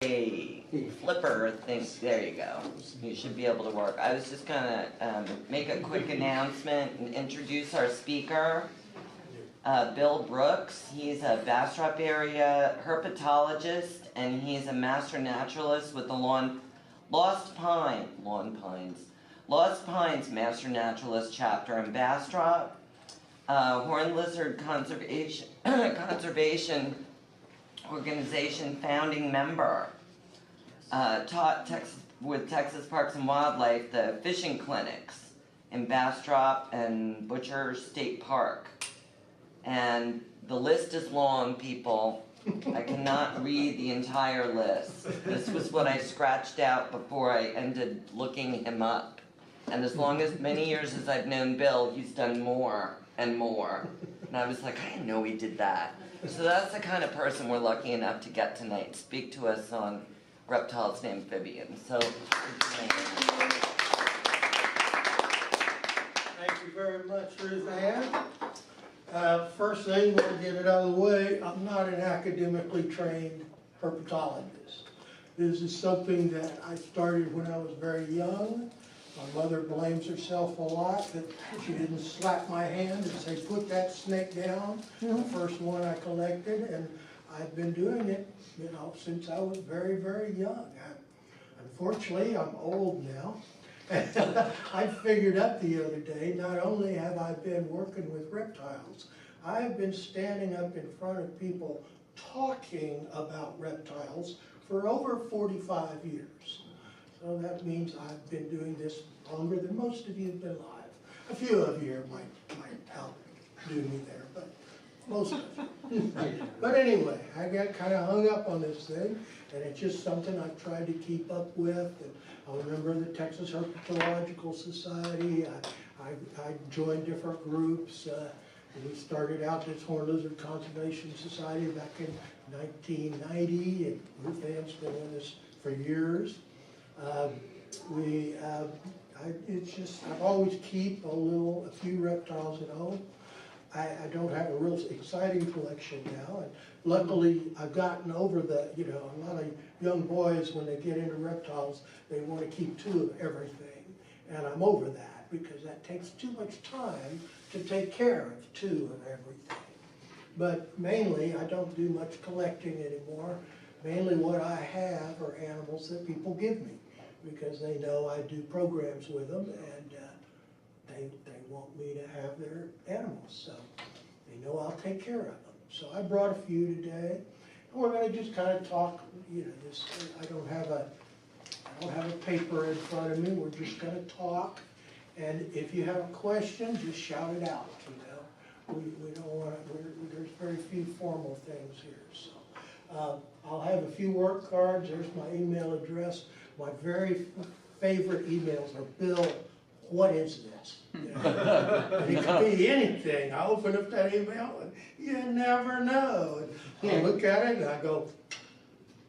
a flipper thing. There you go. You should be able to work. I was just gonna make a quick announcement and introduce our speaker, Bill Brooks. He's a Bastrop area herpetologist, and he's a master naturalist with the Lost Pines Master Naturalist chapter in Bastrop. Horned Lizard Conservation Organization founding member. Taught with Texas Parks and Wildlife the fishing clinics in Bastrop and Butcher State Park. And the list is long, people. I cannot read the entire list. This was what I scratched out before I ended looking him up. And as many years as I've known Bill, he's done more and more. And I was like, I didn't know he did that. So that's the kind of person we're lucky enough to get tonight. Speak to us on reptiles and amphibians. So, thank you very much, Ruth Ann. First thing, we'll get it out of the way. I'm not an academically trained herpetologist. This is something that I started when I was very young. My mother blames herself a lot that she didn't slap my hand and say, put that snake down, the first one I collected, and I've been doing it, since I was very, very young. Unfortunately, I'm old now. I figured out the other day, not only have I been working with reptiles, I've been standing up in front of people talking about reptiles for over 45 years. So that means I've been doing this longer than most of you have been alive. A few of you might outdo me there, but most of you. But anyway, I got kind of hung up on this thing, and it's just something I've tried to keep up with. And I remember the Texas Herpetological Society. I joined different groups. We started out this Horned Lizard Conservation Society back in 1990, and Ruth Ann's been with us for years. I've always keep a few reptiles at home. I don't have a real exciting collection now, and luckily I've gotten over the, a lot of young boys, when they get into reptiles, they want to keep two of everything, and I'm over that because that takes too much time to take care of two of everything. But mainly, I don't do much collecting anymore. Mainly what I have are animals that people give me, because they know I do programs with them, and they want me to have their animals, so they know I'll take care of them. So I brought a few today, and we're going to just kind of talk. I don't have a paper in front of me. We're just going to talk, and if you have a question, just shout it out. We don't want to. There's very few formal things here, so. I'll have a few work cards. There's my email address. My very favorite emails are, Bill, what is this? And it could be anything. I open up that email and you never know. And I look at it and I go,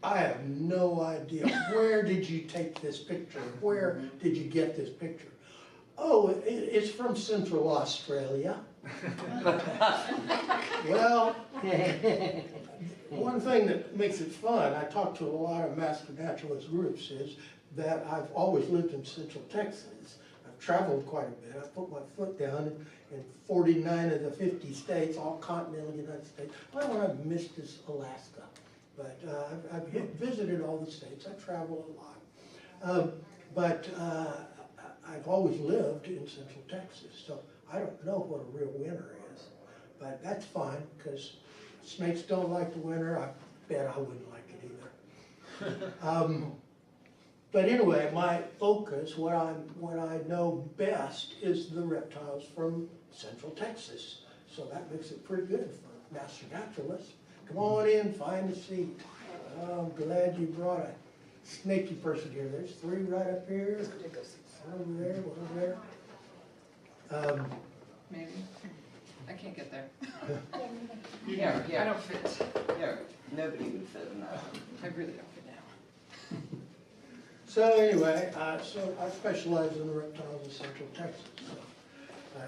I have no idea. Where did you take this picture? Where did you get this picture? Oh, it's from Central Australia. Well, one thing that makes it fun, I talk to a lot of master naturalist groups, is that I've always lived in Central Texas. I've traveled quite a bit. I've put my foot down in 49 of the 50 states, all continental United States. Well, I've missed is Alaska, but I've visited all the states. I travel a lot. But I've always lived in Central Texas, so I don't know what a real winter is. But that's fine, because snakes don't like the winter. I bet I wouldn't like it either. But anyway, my focus, what I know best, is the reptiles from Central Texas. So that makes it pretty good for master naturalists. Come on in, find a seat. I'm glad you brought a snaky person here. There's three right up here. One over there, one over there. Maybe. I can't get there. Here. I don't fit. Here, nobody would fit in that. I really don't fit now. So anyway, so I specialize in the reptiles of Central Texas. So,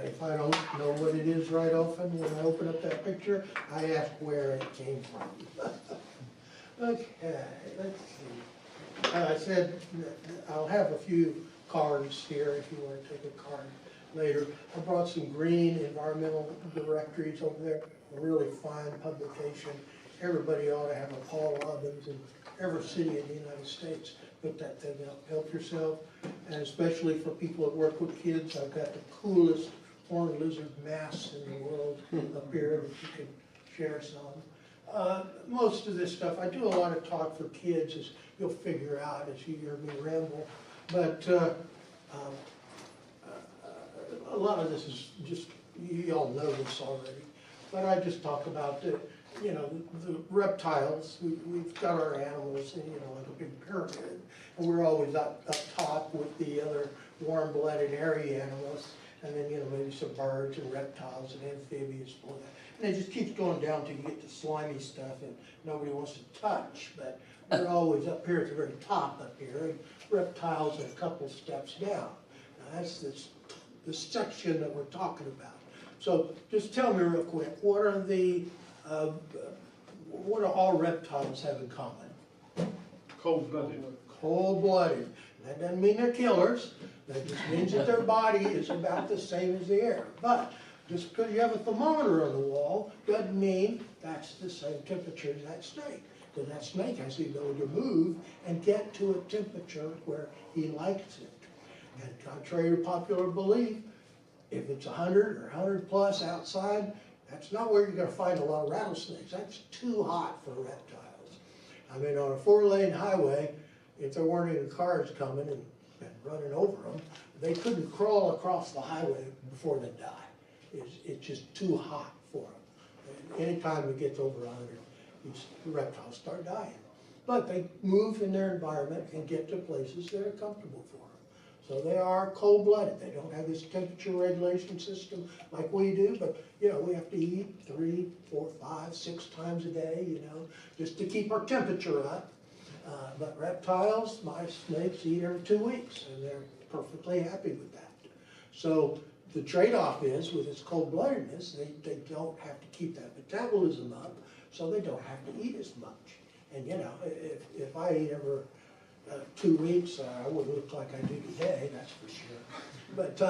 if I don't know what it is right often, when I open up that picture, I ask where it came from. Okay, let's see. I said I'll have a few cards here if you want to take a card later. I brought some green environmental directories over there, a really fine publication. Everybody ought to have a Paul Robbins in every city in the United States. Put that thing up, help yourself, and especially for people that work with kids, I've got the coolest horned lizard mass in the world up here that you can share some. Most of this stuff, I do a lot of talk for kids, as you'll figure out as you hear me ramble, but a lot of this is just, you all know this already, but I just talk about the reptiles. We've got our animals, like a big pyramid, and we're always up top with the other warm-blooded, hairy animals, and then, maybe some birds and reptiles and amphibians, and all that. And it just keeps going down till you get the slimy stuff and nobody wants to touch, but we're always up here at the very top up here, and reptiles are a couple steps down. Now that's the section that we're talking about. So just tell me real quick, what do all reptiles have in common? Cold-blooded. Cold-blooded. That doesn't mean they're killers. That just means that their body is about the same as the air. But just because you have a thermometer on the wall doesn't mean that's the same temperature as that snake. Because that snake has the ability to move and get to a temperature where he likes it. And contrary to popular belief, if it's 100 or 100 plus outside, that's not where you're going to find a lot of rattlesnakes. That's too hot for reptiles. I mean, on a 4-lane highway, if there weren't any cars coming and running over them, they couldn't crawl across the highway before they die. It's just too hot for them. And anytime it gets over 100, these reptiles start dying. But they move in their environment and get to places that are comfortable for them. So they are cold-blooded. They don't have this temperature regulation system like we do, but we have to eat 3, 4, 5, 6 times a day, just to keep our temperature up. But reptiles, my snakes eat every 2 weeks, and they're perfectly happy with that. So the trade-off is, with its cold-bloodedness, they don't have to keep that metabolism up, so they don't have to eat as much. And if I eat every 2 weeks, I wouldn't look like I do today, that's for sure. But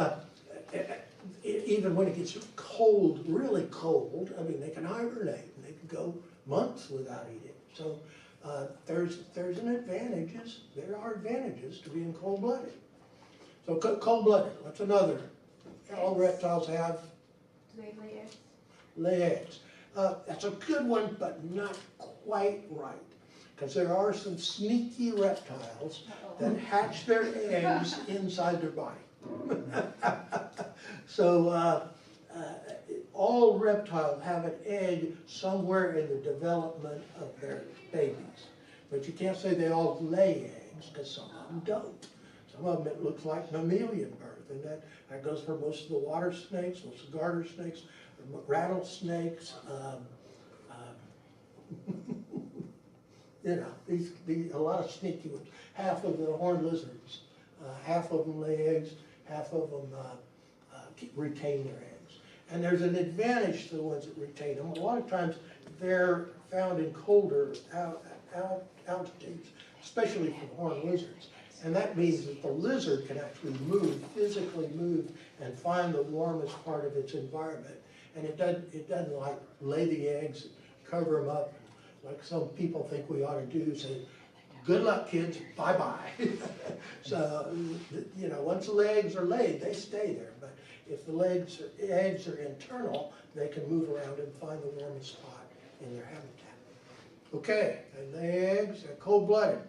even when it gets cold, really cold, I mean, they can hibernate, and they can go months without eating. So there are advantages to being cold-blooded. So cold-blooded, what's another? All reptiles have? Do they lay eggs? Lay eggs. That's a good one, but not quite right. Because there are some sneaky reptiles that hatch their eggs inside their body. So all reptiles have an egg somewhere in the development of their babies. But you can't say they all lay eggs, because some of them don't. Some of them it looks like mammalian birth, and that goes for most of the water snakes, most of the garter snakes, rattlesnakes, a lot of sneaky ones. Half of the horned lizards, half of them lay eggs, half of them retain their eggs. And there's an advantage to the ones that retain them. A lot of times they're found in colder altitudes, especially for horned lizards. And that means that the lizard can actually physically move, and find the warmest part of its environment. And it doesn't like lay the eggs, cover them up, like some people think we ought to do, say, good luck kids, bye-bye. So, once the eggs are laid, they stay there. But if the eggs are internal, they can move around and find the warmest spot in their habitat. Okay, and the eggs are cold-blooded.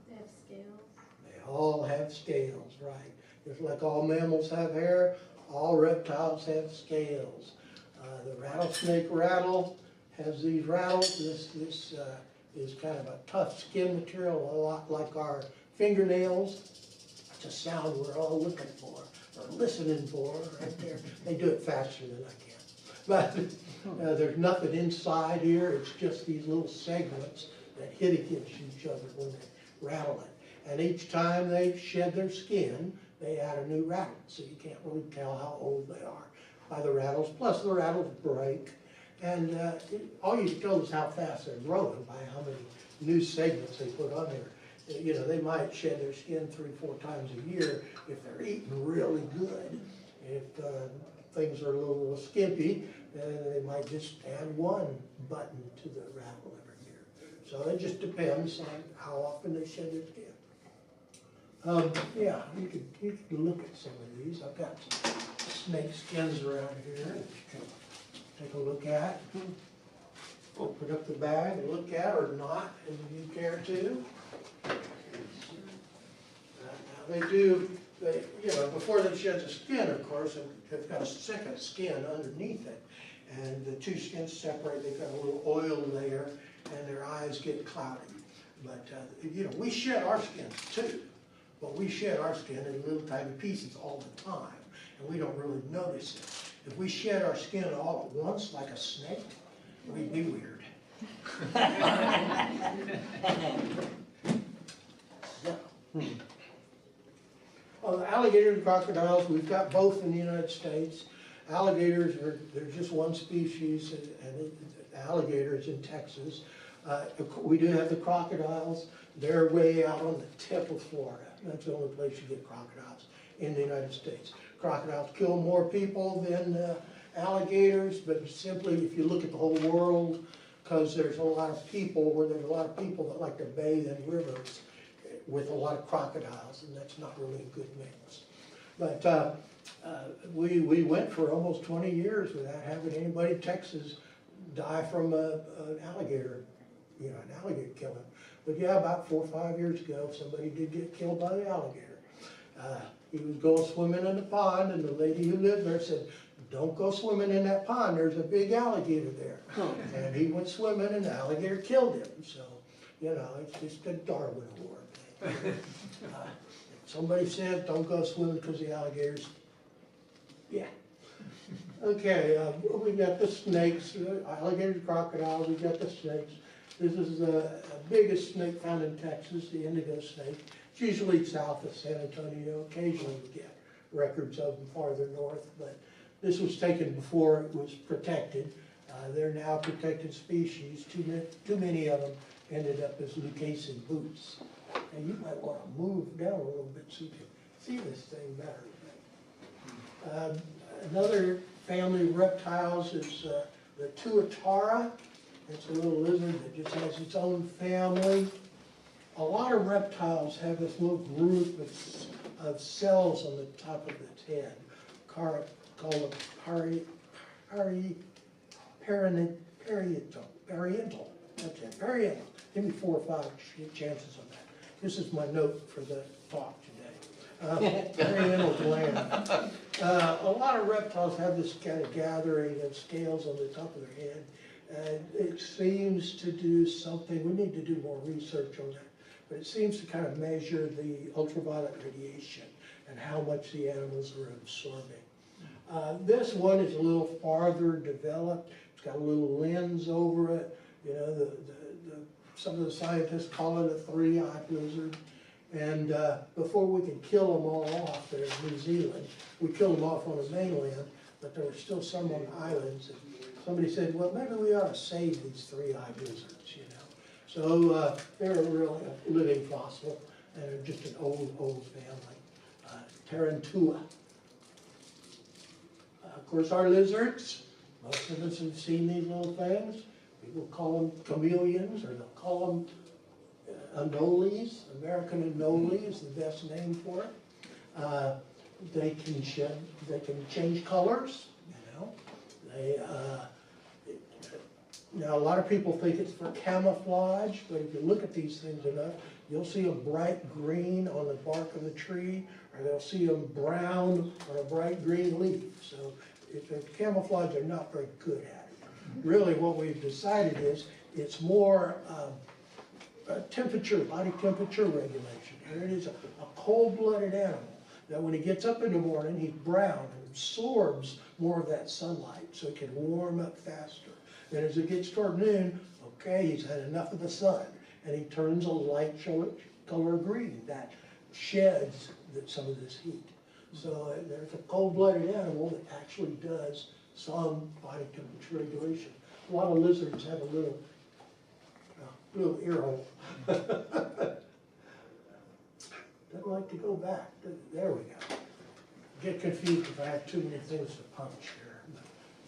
They have scales. They all have scales, right. Just like all mammals have hair, all reptiles have scales. The rattlesnake rattle has these rattles. This is kind of a tough skin material, a lot like our fingernails. It's a sound we're all looking for, or listening for, right there. They do it faster than I can. But there's nothing inside here. It's just these little segments that hit against each other when they rattle it. And each time they shed their skin, they add a new rattle. So you can't really tell how old they are by the rattles. Plus the rattles break, And all you can tell is how fast they're growing by how many new segments they put on there. You know, they might shed their skin 3-4 times a year if they're eating really good. If things are a little skimpy, then they might just add one button to the raffle every year. So it just depends on how often they shed their skin. Yeah, you could look at some of these. I've got some snake skins around here that you can take a look at. Open up the bag and look at or not, if you care to. Now they do, you know, before they shed the skin, of course, they've got a second skin underneath it. And the two skins separate, they've got a little oil layer, and their eyes get cloudy. But, you know, we shed our skins too. But we shed our skin in little tiny pieces all the time, and we don't really notice it. If we shed our skin all at once, like a snake, we'd be weird. Well, the alligators and crocodiles, we've got both in the United States. Alligators they're just one species, and alligators in Texas. We do have the crocodiles. They're way out on the tip of Florida. That's the only place you get crocodiles in the United States. Crocodiles kill more people than alligators, but simply if you look at the whole world, because there's a lot of people that like to bathe in rivers with a lot of crocodiles, and that's not really a good mix. But we went for almost 20 years without having anybody in Texas die from an alligator, you know, an alligator killing. But yeah, about 4 or 5 years ago, somebody did get killed by the alligator. He was going swimming in the pond, and the lady who lived there said, "Don't go swimming in that pond, there's a big alligator there." And he went swimming, and the alligator killed him. So, you know, it's just a Darwin Award thing. Somebody said, "Don't go swimming because the alligators," yeah. Okay, we got the snakes, alligators, crocodiles, we got the snakes. This is the biggest snake found in Texas, the indigo snake. It's usually south of San Antonio. Occasionally we get records of them farther north, but this was taken before it was protected. They're now protected species. Too many of them ended up as Lucasian boots. And you might want to move down a little bit so you can see this thing better. Another family of reptiles is the tuatara. It's a little lizard that just has its own family. A lot of reptiles have this little group of cells on the top of its head, called parietal. That's it, parietal. Give me 4 or 5 chances on that. This is my note for the talk today. Parietal gland. A lot of reptiles have this kind of gathering of scales on the top of their head. And it seems to do something, we need to do more research on that, but it seems to kind of measure the ultraviolet radiation and how much the animals are absorbing. This one is a little farther developed. It's got a little lens over it. You know, some of the scientists call it a 3-eyed lizard. And before we could kill them all off there in New Zealand, we killed them off on the mainland, but there were still some on the islands. And somebody said, well, maybe we ought to save these 3-eyed lizards, you know. So they're really a living fossil, and they're just an old family. Tarantua. Of course, our lizards, most of us have seen these little things. People call them chameleons, or they'll call them anoles. American anole is the best name for it. They can change colors, you know. Now, a lot of people think it's for camouflage, but if you look at these things enough, you'll see a bright green on the bark of the tree, or they'll see them brown on a bright green leaf. So if they're camouflage, they're not very good at it. Really, what we've decided is it's more temperature, body temperature regulation. Here it is, a cold-blooded animal that when he gets up in the morning, he's brown and absorbs more of that sunlight so he can warm up faster. Then as it gets toward noon, okay, he's had enough of the sun, and he turns a light color green that sheds some of this heat. So there's a cold-blooded animal that actually does some body temperature regulation. A lot of lizards have a little ear hole. Doesn't like to go back. There we go. Get confused if I have too many things to punch here.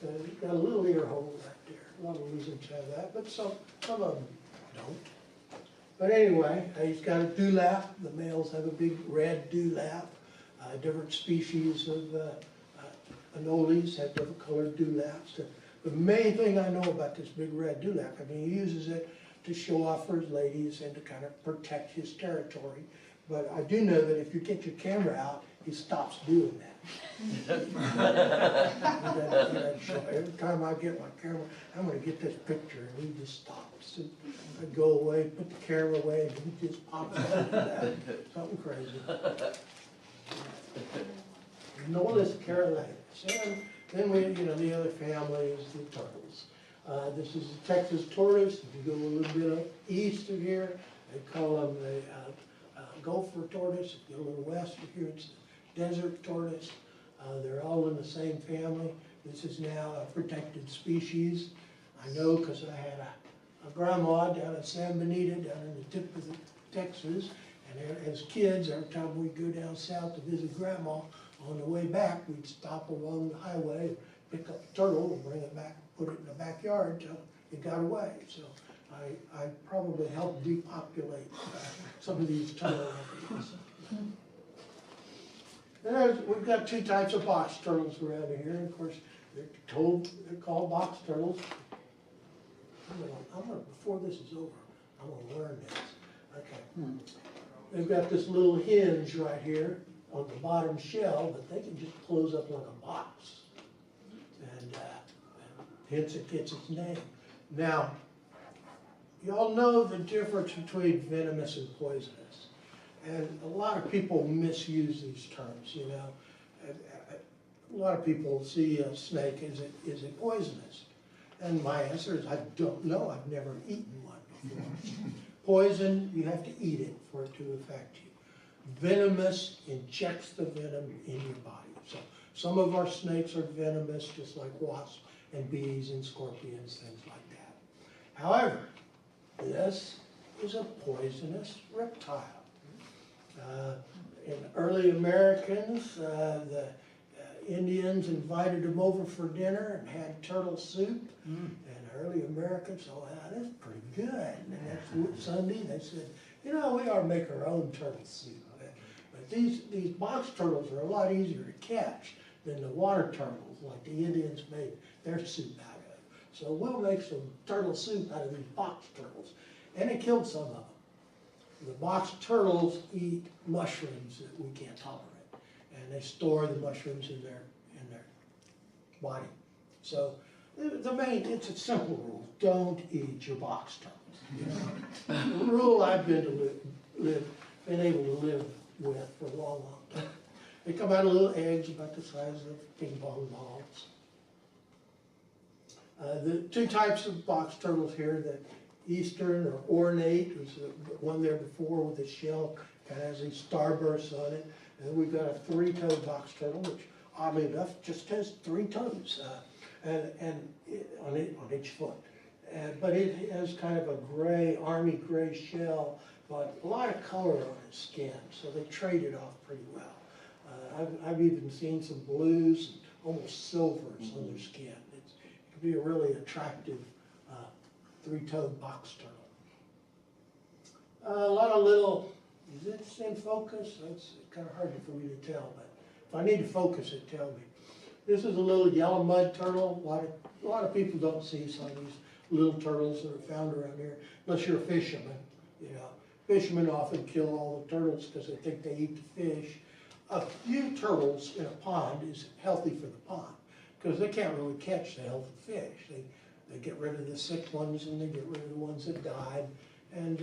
But, got a little ear hole right there. A lot of lizards have that, but some of them don't. But anyway, he's got a dewlap. The males have a big red dewlap. Different species of anoles have different colored dewlaps. The main thing I know about this big red dewlap, I mean, he uses it to show off for his ladies and to kind of protect his territory. But I do know that if you get your camera out, he stops doing that. Every time I get my camera, I'm going to get this picture, and he just stops. And I go away, put the camera away, and he just pops out of that. Something crazy. Notice Carolina. And then we, the other family is the turtles. This is the Texas tortoise. If you go a little bit east of here, they call them the gopher tortoise. If you go a little west of here, it's the desert tortoise. They're all in the same family. This is now a protected species. I know because I had a grandma down in San Benito, down in the tip of Texas. And as kids, every time we'd go down south to visit grandma, on the way back, we'd stop along the highway, pick up a turtle and bring it back, put it in the backyard till it got away. So I probably helped depopulate some of these turtle areas. And we've got two types of box turtles around here. And of course, they're called box turtles. Before this is over, I'm gonna learn this. Okay. They've got this little hinge right here on the bottom shell, but they can just close up like a box. And hence it gets its name. Now, y'all know the difference between venomous and poisonous. And a lot of people misuse these terms, A lot of people see a snake, is it poisonous? And my answer is, I don't know, I've never eaten one before. Poison, you have to eat it for it to affect you. Venomous injects the venom in your body. So some of our snakes are venomous, just like wasps and bees and scorpions, things like that. However, this is a poisonous reptile. In early Americans, the Indians invited them over for dinner and had turtle soup. And early Americans, oh, yeah, that's pretty good. And next Sunday, they said, we ought to make our own turtle soup. But these box turtles are a lot easier to catch than the water turtles, like the Indians made their soup out of. So we'll make some turtle soup out of these box turtles. And it killed some of them. The box turtles eat mushrooms that we can't tolerate. And they store the mushrooms in their body. So it's a simple rule. Don't eat your box turtles. The rule I've been able to live with for a long, long time. They come out of little eggs about the size of ping pong balls. The two types of box turtles here, the eastern or ornate, was the one there before with the shell, kind of has these starbursts on it. And we've got a three-toed box turtle, which oddly enough just has 3 toes on each foot. But it has kind of a gray, army gray shell, but a lot of color on its skin, so they trade it off pretty well. I've even seen some blues, and almost silvers on their skin. It can be a really attractive three-toed box turtle. A lot of little, is it in focus? It's kind of hard for me to tell, but if I need to focus it, tell me. This is a little yellow mud turtle. A lot of people don't see some of these little turtles that are found around here, unless you're a fisherman. Fishermen often kill all the turtles because they think they eat the fish. A few turtles in a pond is healthy for the pond because they can't really catch the healthy fish. They get rid of the sick ones and they get rid of the ones that died, and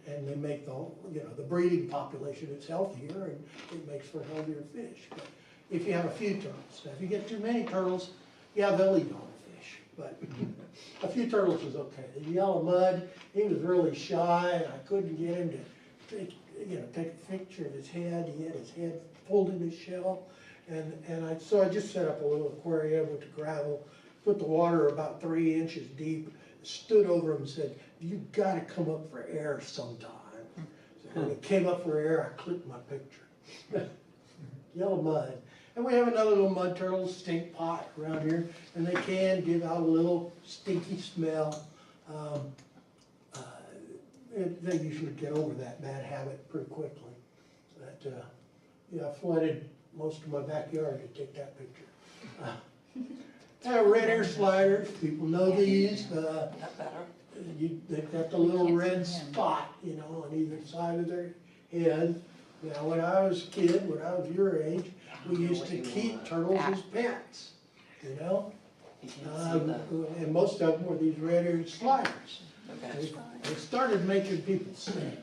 they make the breeding population is healthier and it makes for healthier fish. But if you have a few turtles, now if you get too many turtles, yeah, they'll eat all the fish. But a few turtles is okay. The yellow mud, he was really shy, and I couldn't get him to take a picture of his head. He had his head pulled in his shell, so I just set up a little aquarium with the gravel, put the water about 3 inches deep, stood over him and said, "You gotta come up for air sometime." So when he came up for air, I clicked my picture. Yellow mud. And we have another little mud turtle stink pot around here, and they can give out a little stinky smell. They usually get over that bad habit pretty quickly. But, yeah, I flooded most of my backyard to take that picture. Red air sliders, people know these. That better? They've got the little red spot, you know, on either side of their head. Now, when I was a kid, when I was your age, we used to keep turtles as pets, you know? You can't see that. And most of them were these red-eared sliders. Okay. They started making people sick.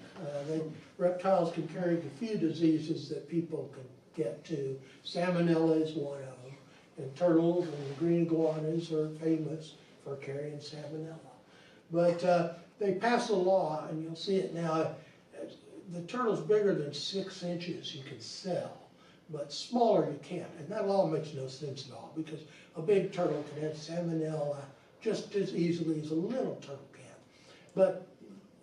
Reptiles can carry a few diseases that people can get to. Salmonella is one of them. And turtles and the green iguanas are famous for carrying salmonella. But they passed a law, and you'll see it now. The turtles bigger than 6 inches you can sell, but smaller you can't. And that law makes no sense at all, because a big turtle can have salmonella just as easily as a little turtle can. But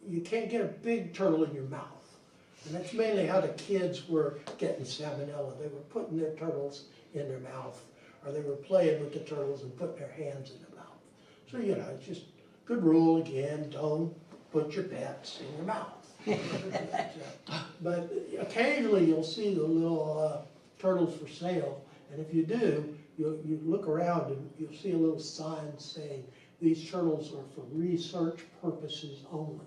you can't get a big turtle in your mouth. And that's mainly how the kids were getting salmonella. They were putting their turtles in their mouth, or they were playing with the turtles and putting their hands in their mouth. So, you know, it's just good rule again, don't put your pets in your mouth. But occasionally you'll see the little turtles for sale, and if you do, you look around and you'll see a little sign saying these turtles are for research purposes only.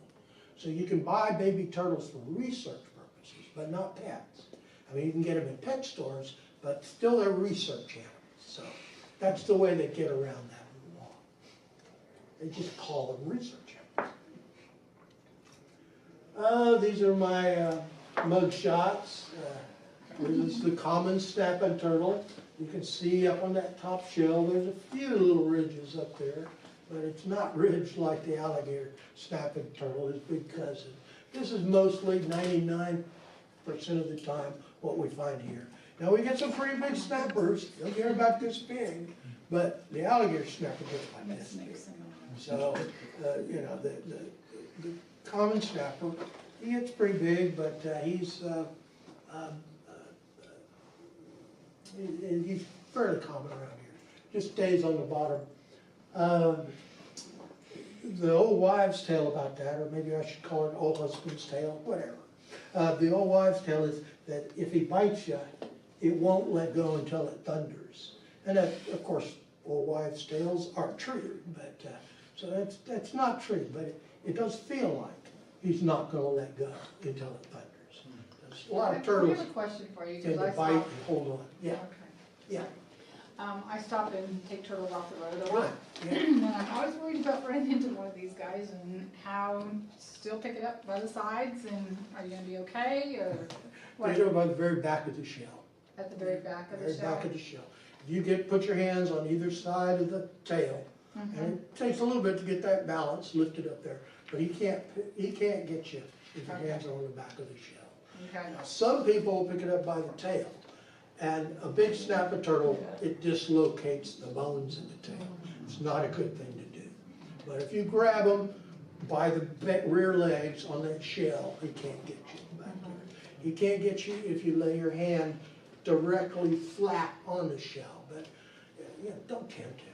So you can buy baby turtles for research purposes, but not pets. I mean, you can get them in pet stores, but still they're research animals. So that's the way they get around that law. They just call them research animals. These are my mug shots. This is the common snapping turtle. You can see up on that top shell, there's a few little ridges up there, but it's not ridged like the alligator snapping turtle, his big cousin. This is mostly 99% of the time what we find here. Now we get some pretty big snappers, they're about this big, but the alligator snapper gets like this big. So, you know, the common snapper, he gets pretty big, but he's fairly common around here. Just stays on the bottom. The old wives' tale about that, or maybe I should call it old husband's tale, whatever. The old wives' tale is that if he bites you, it won't let go until it thunders. And that, of course, old wives' tales are true, but so that's not true, but it does feel like he's not going to let go until it thunders. There's a lot of turtles I have a question for you, tend because to I bite stop. and hold on. Yeah, Okay. yeah, I stop and take turtles off the road a lot. right. Yeah. And I'm always worried about running into one of these guys and how, still pick it up by the sides, and are you gonna be okay, or what? These are by the very back of the shell. At the very back of the Very shell? back of the shell. Put your hands on either side of the tail, and it takes a little bit to get that balance lifted up there, but he can't get you if your hands are on the back of the shell. Okay. Now, some people pick it up by the tail, and a big snapper turtle, it dislocates the bones in the tail. It's not a good thing to do. But if you grab him by the rear legs on that shell, he can't get you back there. He can't get you if you lay your hand directly flat on the shell, but you know, don't tempt him.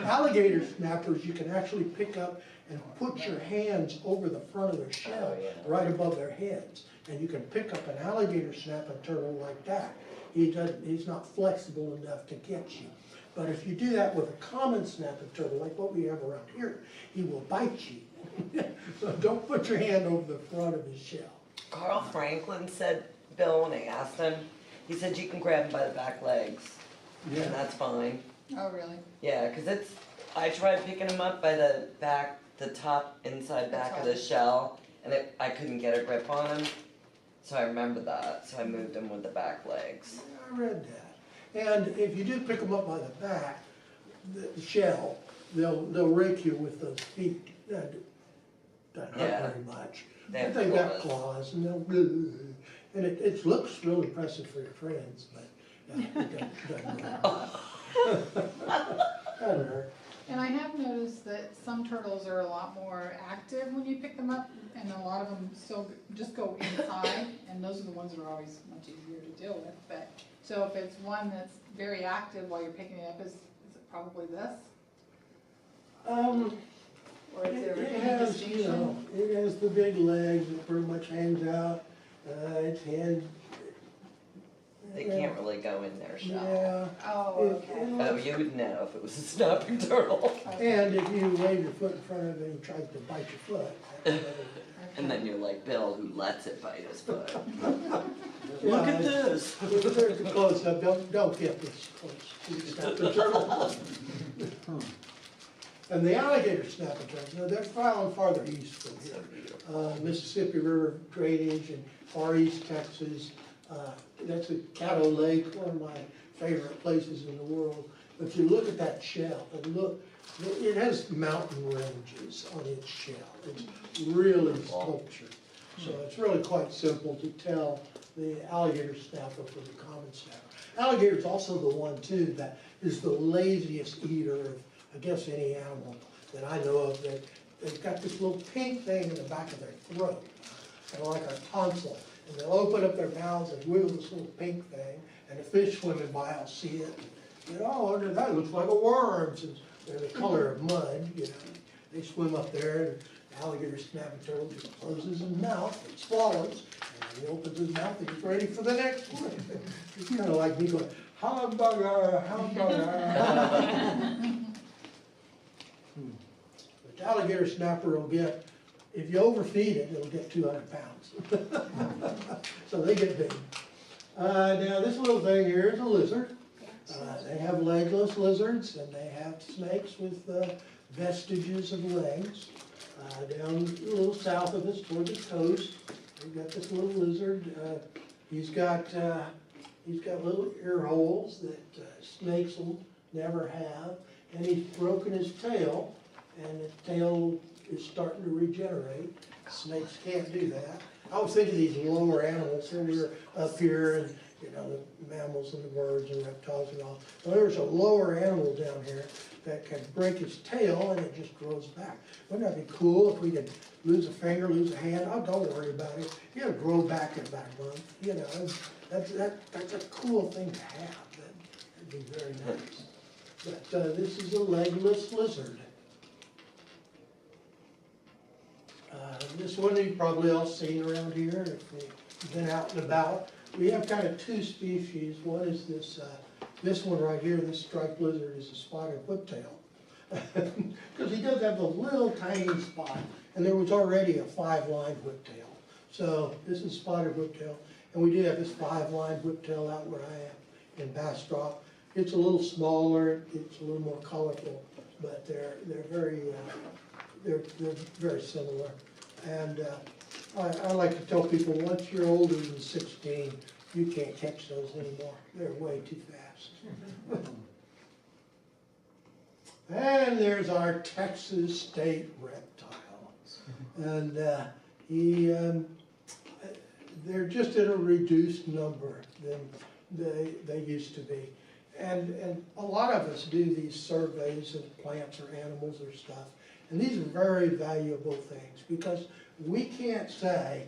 Alligator snappers, you can actually pick up and put your hands over the front of their shell, right above their heads. And you can pick up an alligator snapping turtle like that. He's not flexible enough to get you. But if you do that with a common snapping turtle, like what we have around here, he will bite you. So don't put your hand over the front of his shell. Carl Franklin said, Bill, when I asked him, he said you can grab him by the back legs, Yeah. and that's fine. Oh, really? Yeah, because I tried picking him up by the back, the top inside back of the shell, and I couldn't get a grip on him. So I remember that, so I moved him with the back legs. I read that. And if you do pick them up by the back, the shell, they'll rake you with those feet. That doesn't hurt very much. But they've got claws, and and it looks real impressive for your friends, but it doesn't hurt. That'll hurt. And I have noticed that some turtles are a lot more active when you pick them up, and a lot of them still just go inside, and those are the ones that are always much easier to deal with. But, so if it's one that's very active while you're picking it up, is it probably this? Or is there It any has, you know, distinction? it has the big legs, it pretty much hangs out, its head. They can't really go in their shell. Yeah. Oh, It- okay. it Oh, looks- you would know if it was a snapping turtle. And if you wave your foot in front of it and tries to bite your foot. that's another- And then you're like Bill who lets it bite his foot. Yeah, Look at this. There's a close up, don't get this close to the snapping turtle. And the alligator snapping turtle, now they're found farther east from here. Mississippi River drainage in far east Texas. That's a Caddo Lake, one of my favorite places in the world. But you look at that shell, and look, it has mountain ranges on its shell. It's really sculptured. So it's really quite simple to tell the alligator snapper from the common snapper. Alligator's also the one too that is the laziest eater of, I guess, any animal that I know of. That they've got this little pink thing in the back of their throat, kind of like a tonsil. And they'll open up their mouths and wiggle this little pink thing, and a fish swimming by will see it. And, oh, look at that, it looks like a worm, since they're the color of mud, you know. They swim up there, and the alligator snapping turtle just closes his mouth and swallows, and he opens his mouth and gets ready for the next one. It's kind of like me going, hamburger, hamburger. But the alligator snapper will get, if you overfeed it, it'll get 200 pounds. So they get big. Now this little thing here is a lizard. They have legless lizards, and they have snakes with vestiges of legs. Down a little south of us toward the coast, we've got this little lizard. He's got little ear holes that snakes will never have, and he's broken his tail, and his tail is starting to regenerate. Snakes can't do that. I was thinking of these lower animals, so we were up here, and you know, the mammals and the birds and reptiles and all. Well, there's a lower animal down here that can break its tail and it just grows back. Wouldn't that be cool if we could lose a finger, lose a hand? Oh, don't worry about it. It'll grow back in about a month. You know, that's a cool thing to have. That'd be very nice. But this is a legless lizard. This one you've probably all seen around here if you've been out and about. We have kind of two species. One is this one right here, this striped lizard is a spotted whiptail. Because he does have a little tiny spot, and there was already a 5-lined whiptail. So this is spotted whiptail, and we do have this 5-lined whiptail out where I am in Bastrop. It's a little smaller, it's a little more colorful, but they're very similar. And I like to tell people, once you're older than 16, you can't catch those anymore. They're way too fast. And there's our Texas state reptile. And they're just at a reduced number than they used to be. And a lot of us do these surveys of plants or animals or stuff. And these are very valuable things because we can't say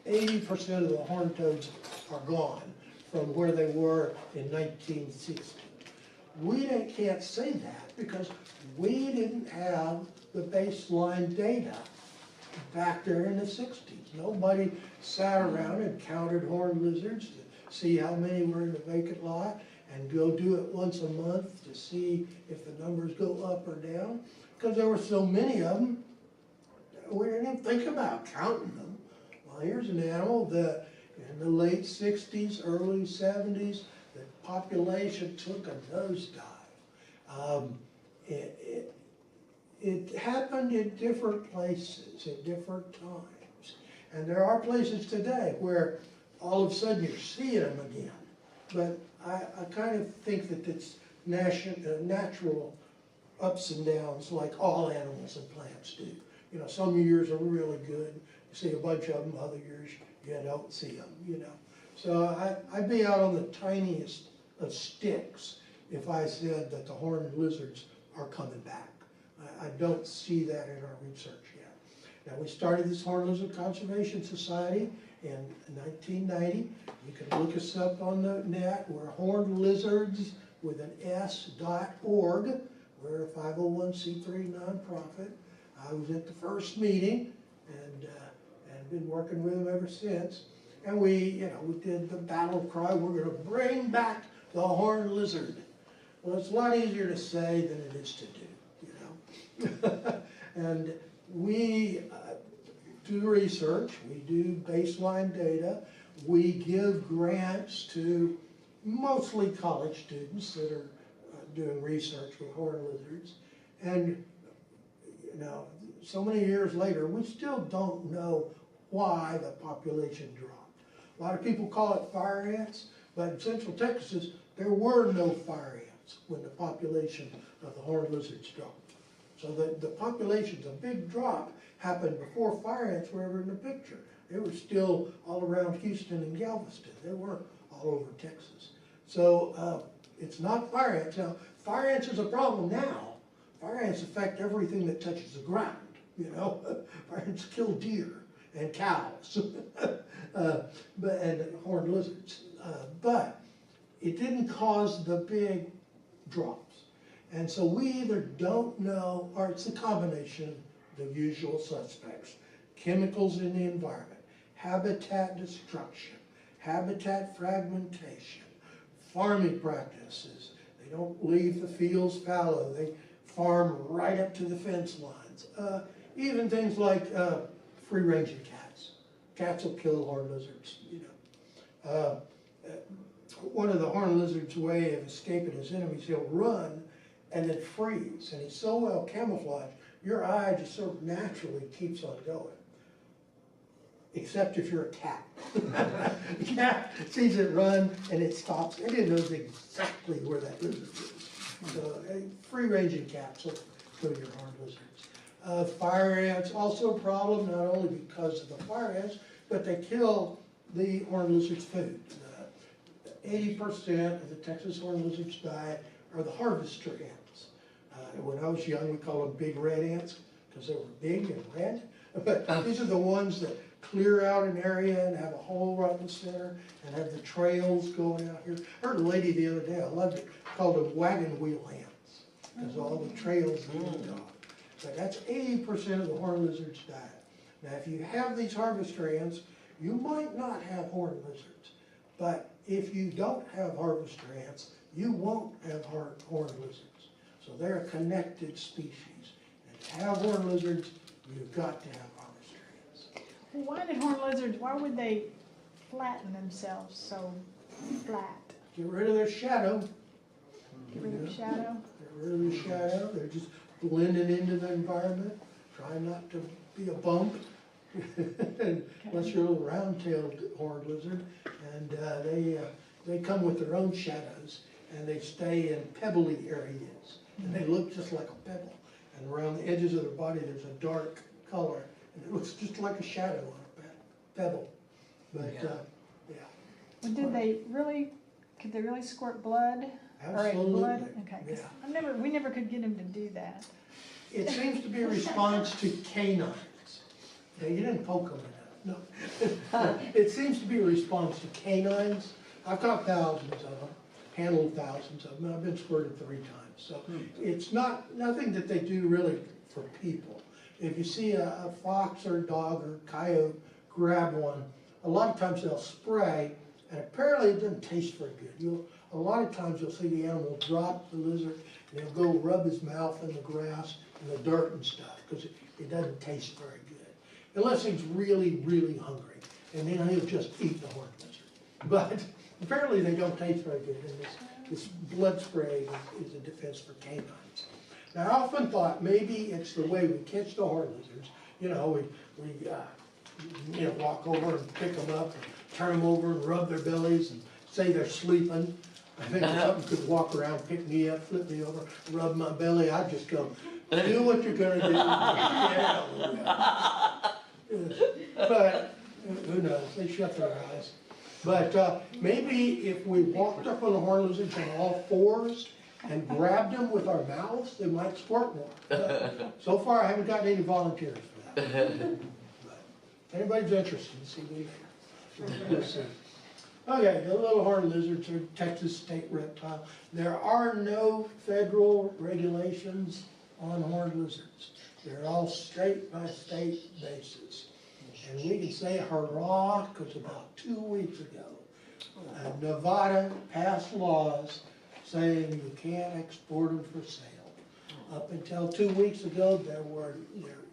80% of the horned toads are gone from where they were in 1960. We can't say that because we didn't have the baseline data back there in the 60s. Nobody sat around and counted horned lizards to see how many were in the vacant lot and go do it once a month to see if the numbers go up or down. Because there were so many of them, we didn't even think about counting them. Well, here's an animal that in the late 60s, early 70s, the population took a nosedive. It happened in different places at different times. And there are places today where all of a sudden you're seeing them again. But I kind of think that it's natural ups and downs like all animals and plants do. You know, some years are really good. You see a bunch of them, other years you don't see them, you know. So I'd be out on the tiniest of sticks if I said that the horned lizards are coming back. I don't see that in our research yet. Now, we started this Horned Lizard Conservation Society in 1990. You can look us up on the net. We're Horned Lizards with an S.org. We're a 501c3 nonprofit. I was at the first meeting and been working with them ever since. And we did the battle cry, we're gonna bring back the horned lizard. Well, it's a lot easier to say than it is to do, you know? And we do research, we do baseline data, we give grants to mostly college students that are doing research with horned lizards. And, you know, so many years later, we still don't know why the population dropped. A lot of people call it fire ants, but in Central Texas, there were no fire ants when the population of the horned lizards dropped. So the population's a big drop happened before fire ants were ever in the picture. They were still all around Houston and Galveston. They weren't all over Texas. So it's not fire ants. Now, fire ants is a problem now. Fire ants affect everything that touches the ground, you know. Fire ants kill deer and cows, and horned lizards. But it didn't cause the big drops. And so we either don't know, or it's a combination of the usual suspects. Chemicals in the environment, habitat destruction, habitat fragmentation, farming practices. They don't leave the fields fallow. They farm right up to the fence lines. Even things like free-ranging cats. Cats will kill horned lizards, you know. One of the horned lizard's way of escaping his enemies, he'll run and then freeze. And he's so well camouflaged, your eye just sort of naturally keeps on going. Except if you're a cat. The cat sees it run and it stops and it knows exactly where that lizard is. So free-ranging cats will kill your horned lizards. Fire ants, also a problem, not only because of the fire ants, but they kill the horned lizard's food. 80% of the Texas horned lizard's diet are the harvester ants. When I was young, we called them big red ants because they were big and red. But these are the ones that clear out an area and have a hole right in the center and have the trails going out here. I heard a lady the other day, I loved it, called them wagon wheel ants because all the trails lead off. But that's 80% of the horned lizard's diet. Now, if you have these harvester ants, you might not have horned lizards. But if you don't have harvester ants, you won't have horned lizards. So they're a connected species. And to have horned lizards, you've got to have harvester ants. Well, why did horned lizards, why would they flatten themselves so flat? Get rid of their shadow. Get rid of the shadow? Get rid of the shadow. They're just blending into the environment. Try not to be a bump. Unless you're a little round-tailed horned lizard. And they come with their own shadows. And they stay in pebbly areas. And they look just like a pebble. And around the edges of their body there's a dark color. And it looks just like a shadow on a pebble. But, yeah. Well, could they really squirt blood? Absolutely. Or blood? Okay, 'cause Yeah. we never could get them to do that. It seems to be a response to canines. Now, you didn't poke them enough. No. It seems to be a response to canines. I've caught thousands of them, handled thousands of them. I've been squirted 3 times. So it's nothing that they do really for people. If you see a fox or a dog or a coyote grab one, a lot of times they'll spray, and apparently it doesn't taste very good. A lot of times you'll see the animal drop the lizard, and he'll go rub his mouth in the grass and the dirt and stuff, because it doesn't taste very good. Unless he's really, really hungry, and then he'll just eat the horned lizard. But apparently they don't taste very good, and this blood spray is a defense for canines. Now, I often thought maybe it's the way we catch the horned lizards. You know, we walk over and pick them up, and turn them over and rub their bellies and say they're sleeping. I think if something could walk around, pick me up, flip me over, rub my belly, I'd just go, do what you're gonna do. But who knows? They shut their eyes. But maybe if we walked up on the horned lizards on all 4s and grabbed them with our mouths, they might squirt more. But so far, I haven't gotten any volunteers for that. But if anybody's interested, see me later. We'll see. Okay, the little horned lizards are Texas state reptile. There are no federal regulations on horned lizards. They're all state by state basis. And we can say hurrah, because about 2 weeks ago, Nevada passed laws saying you can't export them for sale. Up until 2 weeks ago,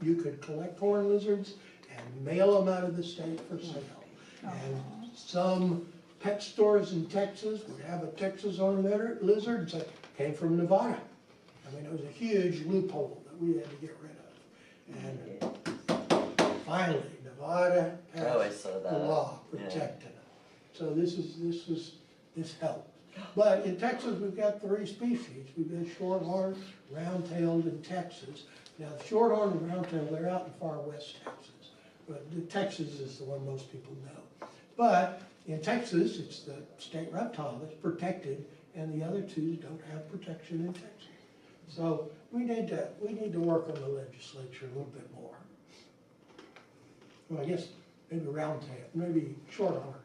you could collect horned lizards and mail them out of the state for sale. And some pet stores in Texas would have a Texas horned lizard and say, came from Nevada. I mean, it was a huge loophole that we had to get rid of. And finally, Nevada passed the law protecting them. So this helped. But in Texas, we've got 3 species. We've got shorthorn, round-tailed, and Texas. Now, the shorthorn and round-tailed, they're out in far west Texas. But the Texas is the one most people know. But in Texas, it's the state reptile that's protected, and the other 2 don't have protection in Texas. So we need to work on the legislature a little bit more. Well, I guess maybe round-tail, maybe shorthorn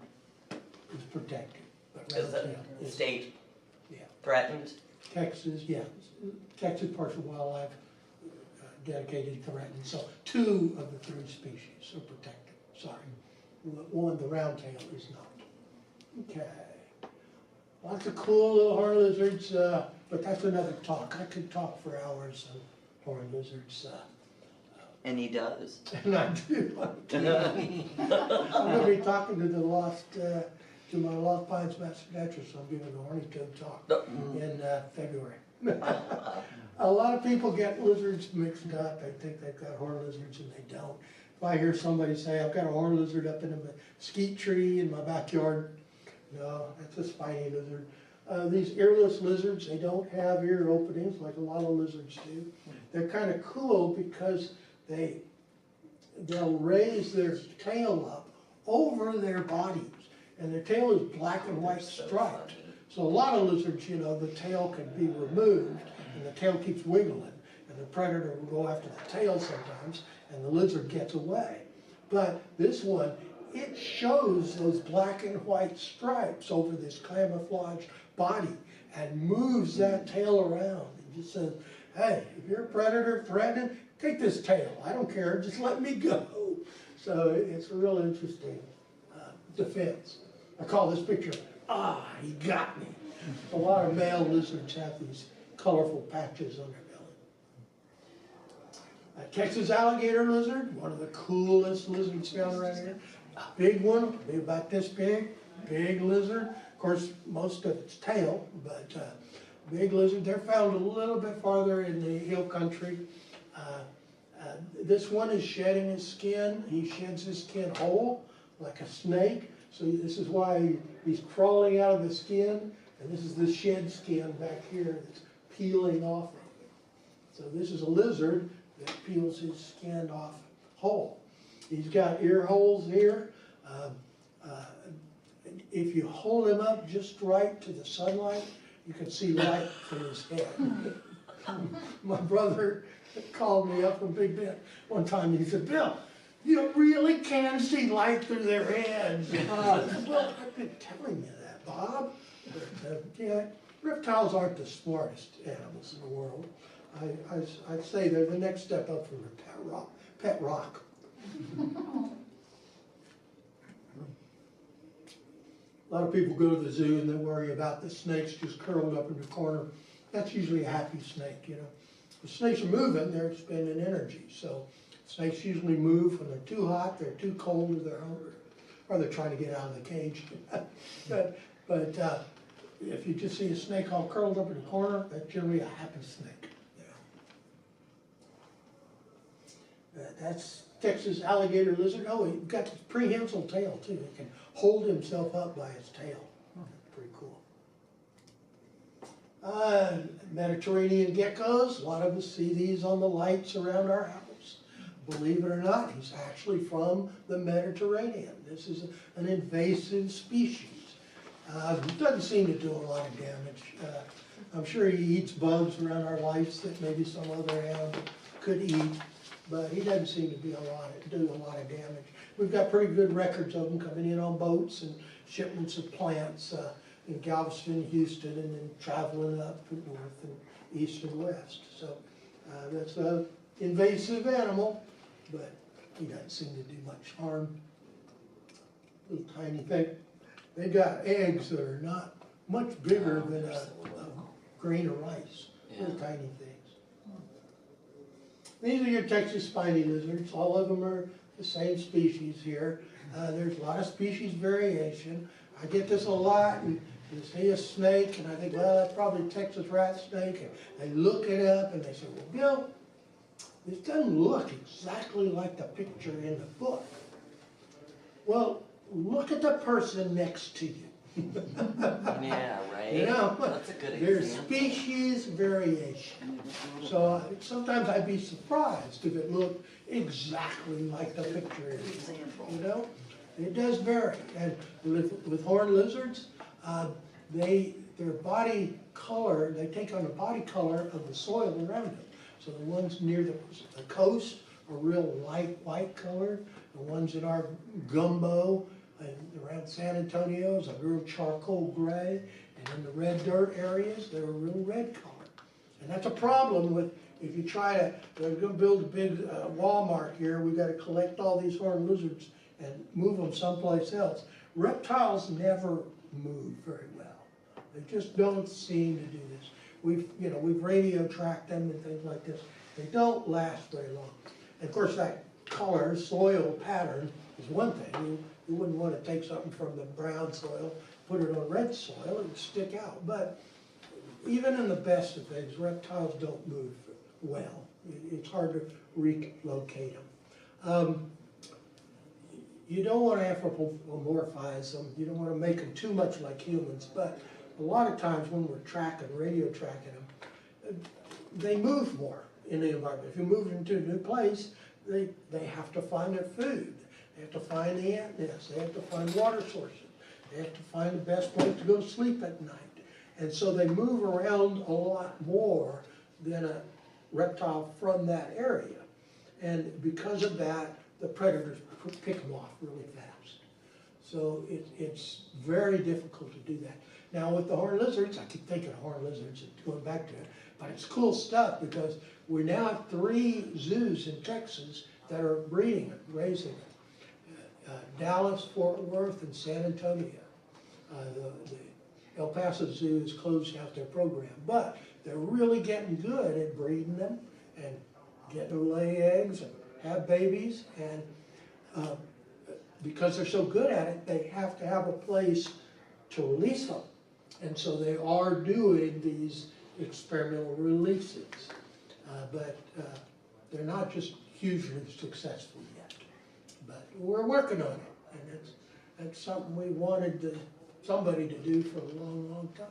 is protected, but Is round-tail it state yeah. threatened? Texas, yeah, Texas Parks and Wildlife dedicated threatened. So 2 of the 3 species are protected. Sorry, one, the round-tail, is not. Okay, lots of cool little horned lizards, but that's another talk. I could talk for hours on horned lizards. And he does. And I do. I'm going to be talking to to my Lost Pines Master Naturalist. I'm giving a horny toad talk in February. A lot of people get lizards mixed up. They think they've got horned lizards and they don't. If I hear somebody say, I've got a horned lizard up in a mesquite tree in my backyard, no, that's a spiny lizard. These earless lizards, they don't have ear openings like a lot of lizards do. They're kind of cool because they'll raise their tail up over their bodies, and their tail is black and white striped. So a lot of lizards, the tail can be removed, and the tail keeps wiggling, and the predator will go after the tail sometimes, and the lizard gets away. But this one, it shows those black and white stripes over this camouflage body and moves that tail around and just says, hey, if you're a predator threatening, take this tail. I don't care. Just let me go. So it's a real interesting defense. I call this picture, he got me. A lot of male lizards have these colorful patches on their belly. A Texas alligator lizard, one of the coolest lizards found around here. A big one, be about this big lizard. Of course, most of its tail, but big lizard. They're found a little bit farther in the hill country. This one is shedding his skin. He sheds his skin whole, like a snake. So this is why he's crawling out of the skin, and this is the shed skin back here that's peeling off of it. So this is a lizard that peels his skin off whole. He's got ear holes here. If you hold him up just right to the sunlight, you can see light through his head. My brother called me up from Big Bend one time and he said, Bill, you really can see light through their heads. Well, I've been telling you that, Bob. But, yeah, reptiles aren't the smartest animals in the world. I'd say they're the next step up from a pet rock. A lot of people go to the zoo and they worry about the snakes just curled up in the corner. That's usually a happy snake, The snakes are moving, they're expending energy. So snakes usually move when they're too hot, they're too cold, or they're hungry, or they're trying to get out of the cage. but if you just see a snake all curled up in the corner, that's generally a happy snake. That's Texas alligator lizard. Oh, he's got this prehensile tail too. He can hold himself up by his tail. Pretty cool. Mediterranean geckos. A lot of us see these on the lights around our house. Believe it or not, he's actually from the Mediterranean. This is an invasive species. Doesn't seem to do a lot of damage. I'm sure he eats bugs around our lights that maybe some other animal could eat, but he doesn't seem to do a lot of damage. We've got pretty good records of them coming in on boats and shipments of plants in Galveston, Houston, and then traveling up and north and east and west. So that's an invasive animal, but he doesn't seem to do much harm. Little tiny thing. They got eggs that are not much bigger than a grain of rice. Little tiny things. These are your Texas spiny lizards. All of them are the same species here. There's a lot of species variation. I get this a lot, and you see a snake, and I think, well, that's probably a Texas rat snake. And they look it up, and they say, well, Bill, this doesn't look exactly like the picture in the book. Well, look at the person next to you. Yeah, right? You know, That's a good there's example. species variation. So sometimes I'd be surprised if it looked exactly like the picture is. You know, it does vary. And with horned lizards, their body color, they take on the body color of the soil around them. So the ones near the coast are real light white color. The ones in our gumbo and around San Antonio is a real charcoal gray. And in the red dirt areas, they're a real red color. And that's a problem with, if you try to, they're going to build a big Walmart here, we've got to collect all these horned lizards and move them someplace else. Reptiles never move very well. They just don't seem to do this. We've radio tracked them and things like this. They don't last very long. And of course, that color, soil pattern is one thing. You wouldn't want to take something from the brown soil, put it on red soil, it would stick out. But even in the best of things, reptiles don't move well. It's hard to relocate them. You don't want to anthropomorphize them. You don't want to make them too much like humans. But a lot of times when we're radio tracking them, they move more in the environment. If you move them to a new place, they have to find their food. They have to find the ant nests. They have to find water sources. They have to find the best place to go to sleep at night. And so they move around a lot more than a reptile from that area. And because of that, the predators pick them off really fast. So it's very difficult to do that. Now with the horned lizards, I keep thinking of horned lizards and going back to it, but it's cool stuff because we now have 3 zoos in Texas that are breeding it, raising it. Dallas, Fort Worth, and San Antonio. The El Paso Zoo has closed out their program, but they're really getting good at breeding them and getting them to lay eggs and have babies. And because they're so good at it, they have to have a place to release them. And so they are doing these experimental releases, but they're not just hugely successful yet. But we're working on it, and that's something we wanted somebody to do for a long, long time.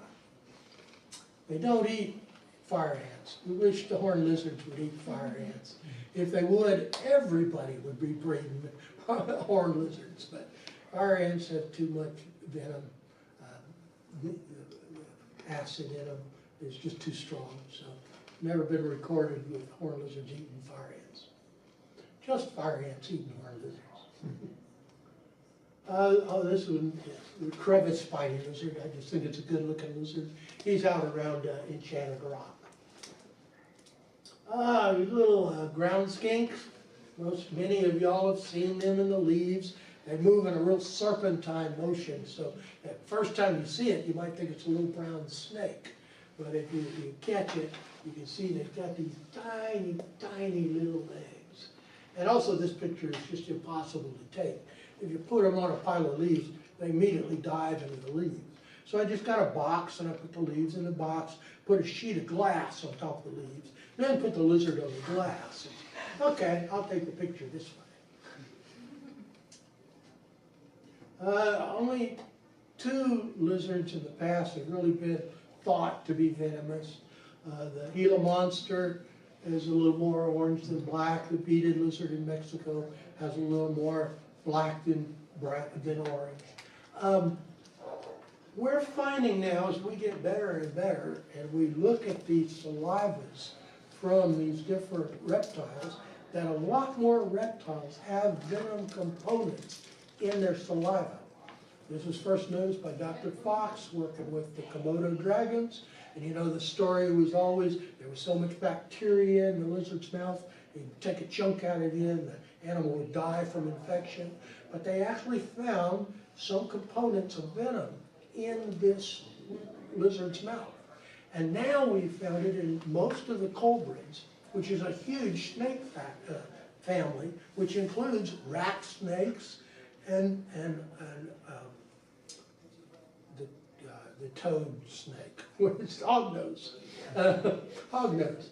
They don't eat fire ants. We wish the horned lizards would eat fire ants. If they would, everybody would be breeding horned lizards, but fire ants have too much venom. The acid in them is just too strong, so never been recorded with horned lizards eating fire ants. Just fire ants eating horned lizards. This one, the crevice spiny lizard. I just think it's a good looking lizard. He's out around Enchanted Rock. Little ground skinks. Many of y'all have seen them in the leaves. They move in a real serpentine motion. So the first time you see it, you might think it's a little brown snake. But if you catch it, you can see they've got these tiny, tiny little legs. And also this picture is just impossible to take. If you put them on a pile of leaves, they immediately dive into the leaves. So I just got a box and I put the leaves in the box, put a sheet of glass on top of the leaves, then put the lizard on the glass. Okay, I'll take the picture this way. Only 2 lizards in the past have really been thought to be venomous. The Gila monster is a little more orange than black. The beaded lizard in Mexico has a little more black than orange. we're finding now as we get better and better, and we look at these salivas from these different reptiles, that a lot more reptiles have venom components in their saliva. This was first noticed by Dr. Fox working with the Komodo dragons. And you know, the story was always, there was so much bacteria in the lizard's mouth, you'd take a chunk out of it and the animal would die from infection. But they actually found some components of venom in this lizard's mouth. And now we've found it in most of the cobras, which is a huge snake family, which includes rat snakes and the toad snake, which is hognose. Hognose.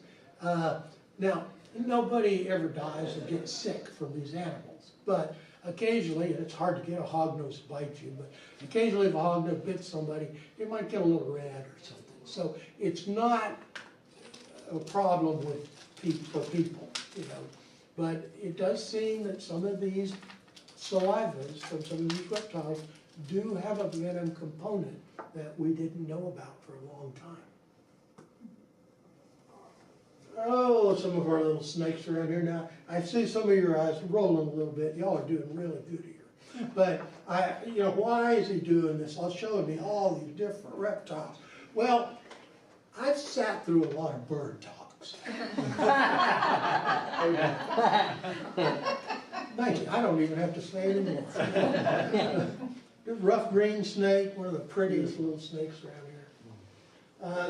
Now, nobody ever dies or gets sick from these animals, but occasionally, and it's hard to get a hognose to bite you, but occasionally if a hognose bits somebody, you might get a little red or something. So it's not a problem with for people, you know. But it does seem that some of these salivas from some of these reptiles do have a venom component that we didn't know about for a long time. Oh, some of our little snakes around here now. I see some of your eyes rolling a little bit. Y'all are doing really good here. But you know, why is he doing this? I'll show me all these different reptiles. Well, I've sat through a lot of bird talks. Thank you. I don't even have to say it anymore. The rough green snake, one of the prettiest little snakes around here.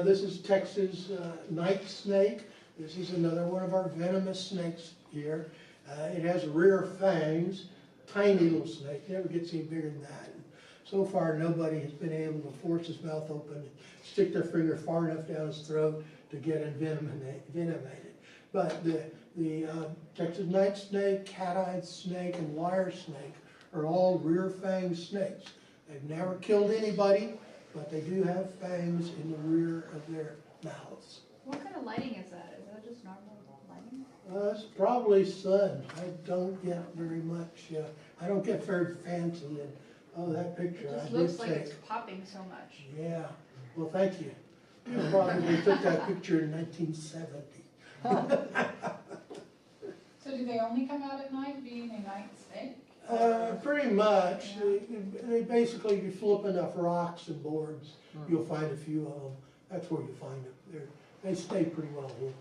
This is Texas night snake. This is another one of our venomous snakes here. It has rear fangs, tiny little snake, never gets any bigger than that. So far, nobody has been able to force his mouth open and stick their finger far enough down his throat to get envenomated. But the Texas night snake, cat-eyed snake, and wire snake are all rear fang snakes. They've never killed anybody, but they do have fangs in the rear of their mouths. What kind of lighting is that? Is that just normal lighting? It's probably sun. I don't get very much, I don't get very fancy. And, oh, that picture It I just did looks like take. it's popping so much. Yeah, well, thank you. You probably took that picture in 1970. So do they only come out at night, being a night snake? Pretty much. They basically, if you flip enough rocks and boards, you'll find a few of them. That's where you find them. They stay pretty well hidden.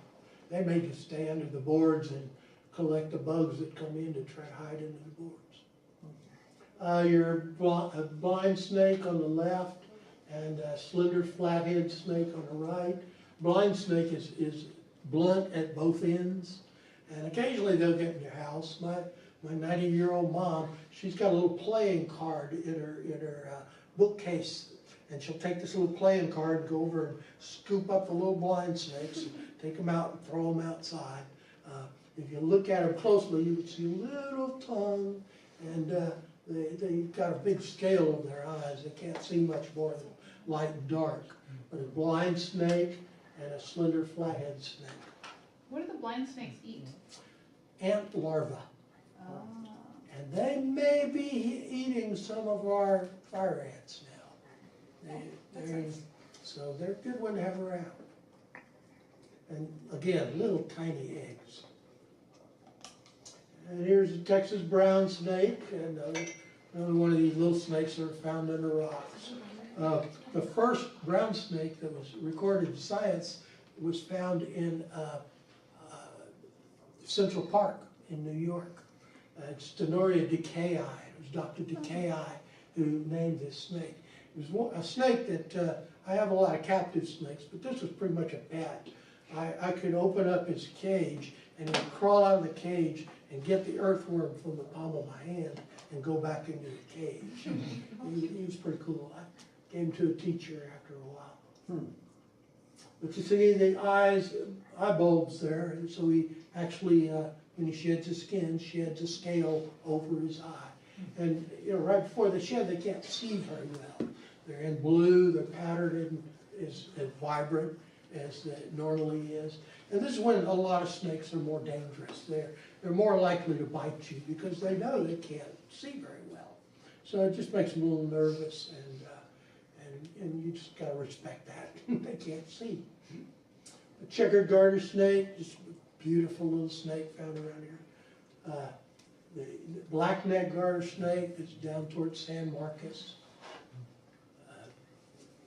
They may just stay under the boards and collect the bugs that come in to try to hide under the boards. Your blind snake on the left and a slender flathead snake on the right. Blind snake is blunt at both ends, and occasionally they'll get in your house. My 90-year-old mom, she's got a little playing card in her bookcase, and she'll take this little playing card and go over and scoop up the little blind snakes, and take them out and throw them outside. If you look at them closely, you can see a little tongue, and they've got a big scale of their eyes. They can't see much more than light and dark. But a blind snake and a slender flathead snake. What do the blind snakes eat? Ant larvae. Oh. And they may be eating some of our fire ants now. So they're a good one to have around. And again, little tiny eggs. And here's a Texas brown snake, and another one of these little snakes that are found under rocks. The first brown snake that was recorded in science was found in Central Park in New York. It's Denoria decay. It was Dr. Decay who named this snake. It was a snake that, I have a lot of captive snakes, but this was pretty much a pet. I could open up his cage and he'd crawl out of the cage and get the earthworm from the palm of my hand and go back into the cage. He was pretty cool. I gave him to a teacher after a while. But you see the eye bulbs there, and so he actually, when he sheds his skin, sheds a scale over his eye. And you know, right before they shed, they can't see very well. They're in blue, they're patterned in as vibrant as it normally is. And this is when a lot of snakes are more dangerous. They're more likely to bite you because they know they can't see very well. So it just makes them a little nervous, and and you just gotta respect that. They can't see. A checkered garter snake, just a beautiful little snake found around here. The black-necked garter snake is down towards San Marcos.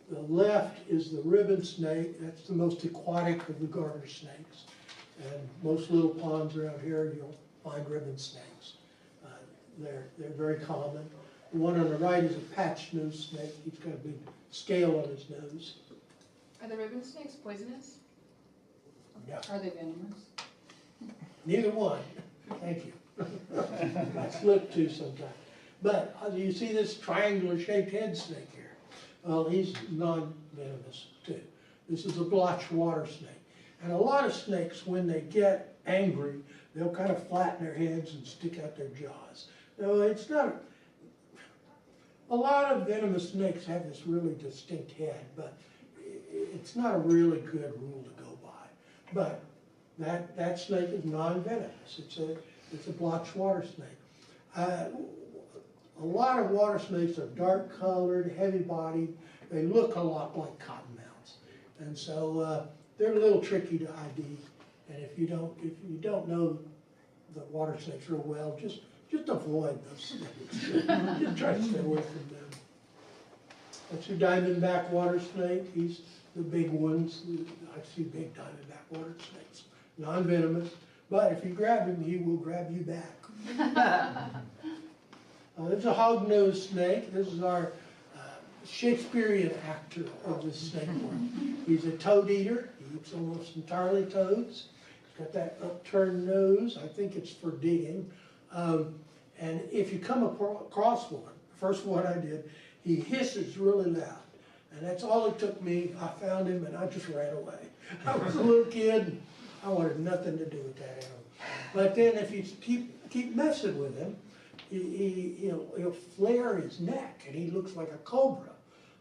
The left is the ribbon snake. That's the most aquatic of the garter snakes. And most little ponds around here, you'll find ribbon snakes. They're very common. The one on the right is a patch-nosed snake. He's got a big scale on his nose. Are the ribbon snakes poisonous? Yeah. Are they venomous? Neither one. Thank you. I slip too sometimes. But you see this triangular shaped head snake here? Well, he's non-venomous too. This is a blotch water snake. And a lot of snakes, when they get angry, they'll kind of flatten their heads and stick out their jaws. No, it's not. A lot of venomous snakes have this really distinct head, but it's not a really good rule to go by. But that snake is non-venomous. It's a blotch water snake. A lot of water snakes are dark colored, heavy bodied. They look a lot like cottonmouths. And so they're a little tricky to ID. And if you don't know the water snakes real well, just avoid those snakes. Just try to stay away from them. That's your diamondback water snake. He's the big ones. I see big diamondback water snakes. Non-venomous. But if you grab him, he will grab you back. This is a hog-nosed snake. This is our Shakespearean actor of the snake world. He's a toad eater. He eats almost entirely toads. He's got that upturned nose. I think it's for digging. And if you come across one, the first one I did, he hisses really loud. And that's all it took me. I found him and I just ran away. I was a little kid. And I wanted nothing to do with that animal. But then if you keep messing with him, he'll flare his neck and he looks like a cobra.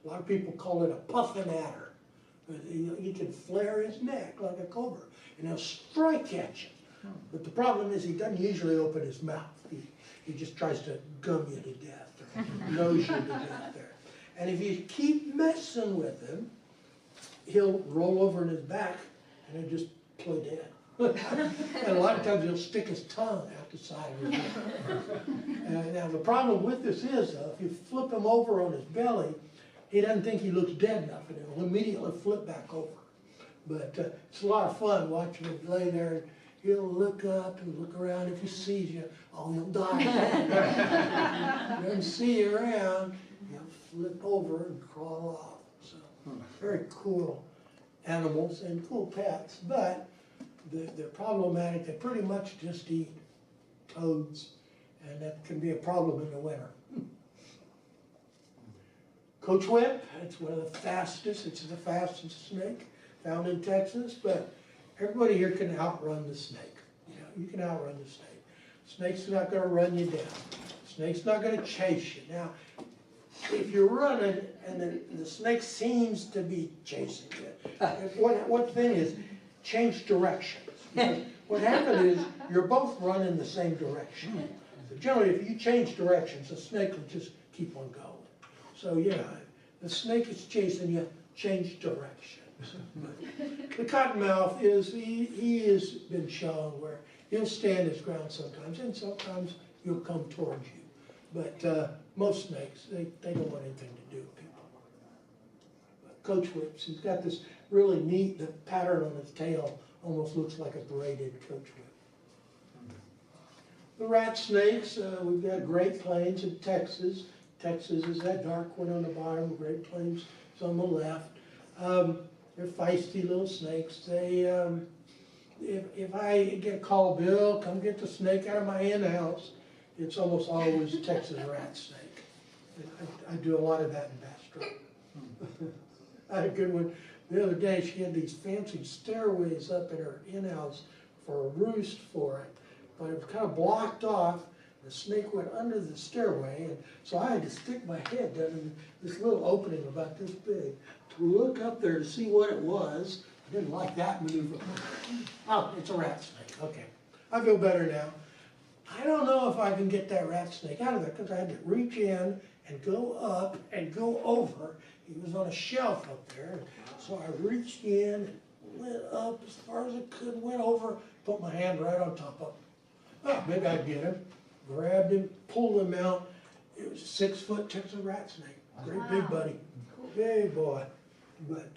A lot of people call it a puffin adder. He can flare his neck like a cobra and he'll strike at you. But the problem is he doesn't usually open his mouth. He just tries to gum you to death or nose you to death there. And if you keep messing with him, he'll roll over in his back and he'll just play dead. And a lot of times he'll stick his tongue out the side of his head. Now the problem with this is, if you flip him over on his belly, he doesn't think he looks dead enough, and he'll immediately flip back over. But it's a lot of fun watching him lay there. And he'll look up and look around. If he sees you, oh, he'll die. He doesn't see you around, he'll flip over and crawl off. So very cool animals and cool pets, but they're problematic. They pretty much just eat toads, and that can be a problem in the winter. Coach whip, it's one of the fastest. It's the fastest snake found in Texas, but everybody here can outrun the snake. You can outrun the snake. Snake's not going to run you down. Snake's not going to chase you. Now, if you're running and the snake seems to be chasing you, what thing is, change directions. Because what happens is you're both running the same direction. So generally, if you change directions, the snake will just keep on going. So yeah, the snake is chasing you, change directions. The cottonmouth is, he has been shown where he'll stand his ground sometimes, and sometimes he'll come towards you. But most snakes, they don't want anything to do with people. But Coach whips, he's got this really neat, the pattern on his tail almost looks like a braided coach whip. The rat snakes, we've got Great Plains in Texas. Texas is that dark one on the bottom, Great Plains is on the left. They're feisty little snakes. They, if I get a call, Bill, come get the snake out of my hen house, it's almost always a Texas rat snake. I do a lot of that in Bastrop. I had a good one the other day. She had these fancy stairways up in her hen house for a roost for it, but it was kind of blocked off. The snake went under the stairway, and so I had to stick my head down in this little opening about this big to look up there to see what it was. I didn't like that maneuver. Oh, it's a rat snake. Okay, I feel better now. I don't know if I can get that rat snake out of there because I had to reach in and go up and go over. He was on a shelf up there, so I reached in and went up as far as I could, went over, put my hand right on top of him. Oh, maybe I'd get him, grabbed him, pulled him out. It was a 6-foot Texas rat snake, great big buddy, big boy. But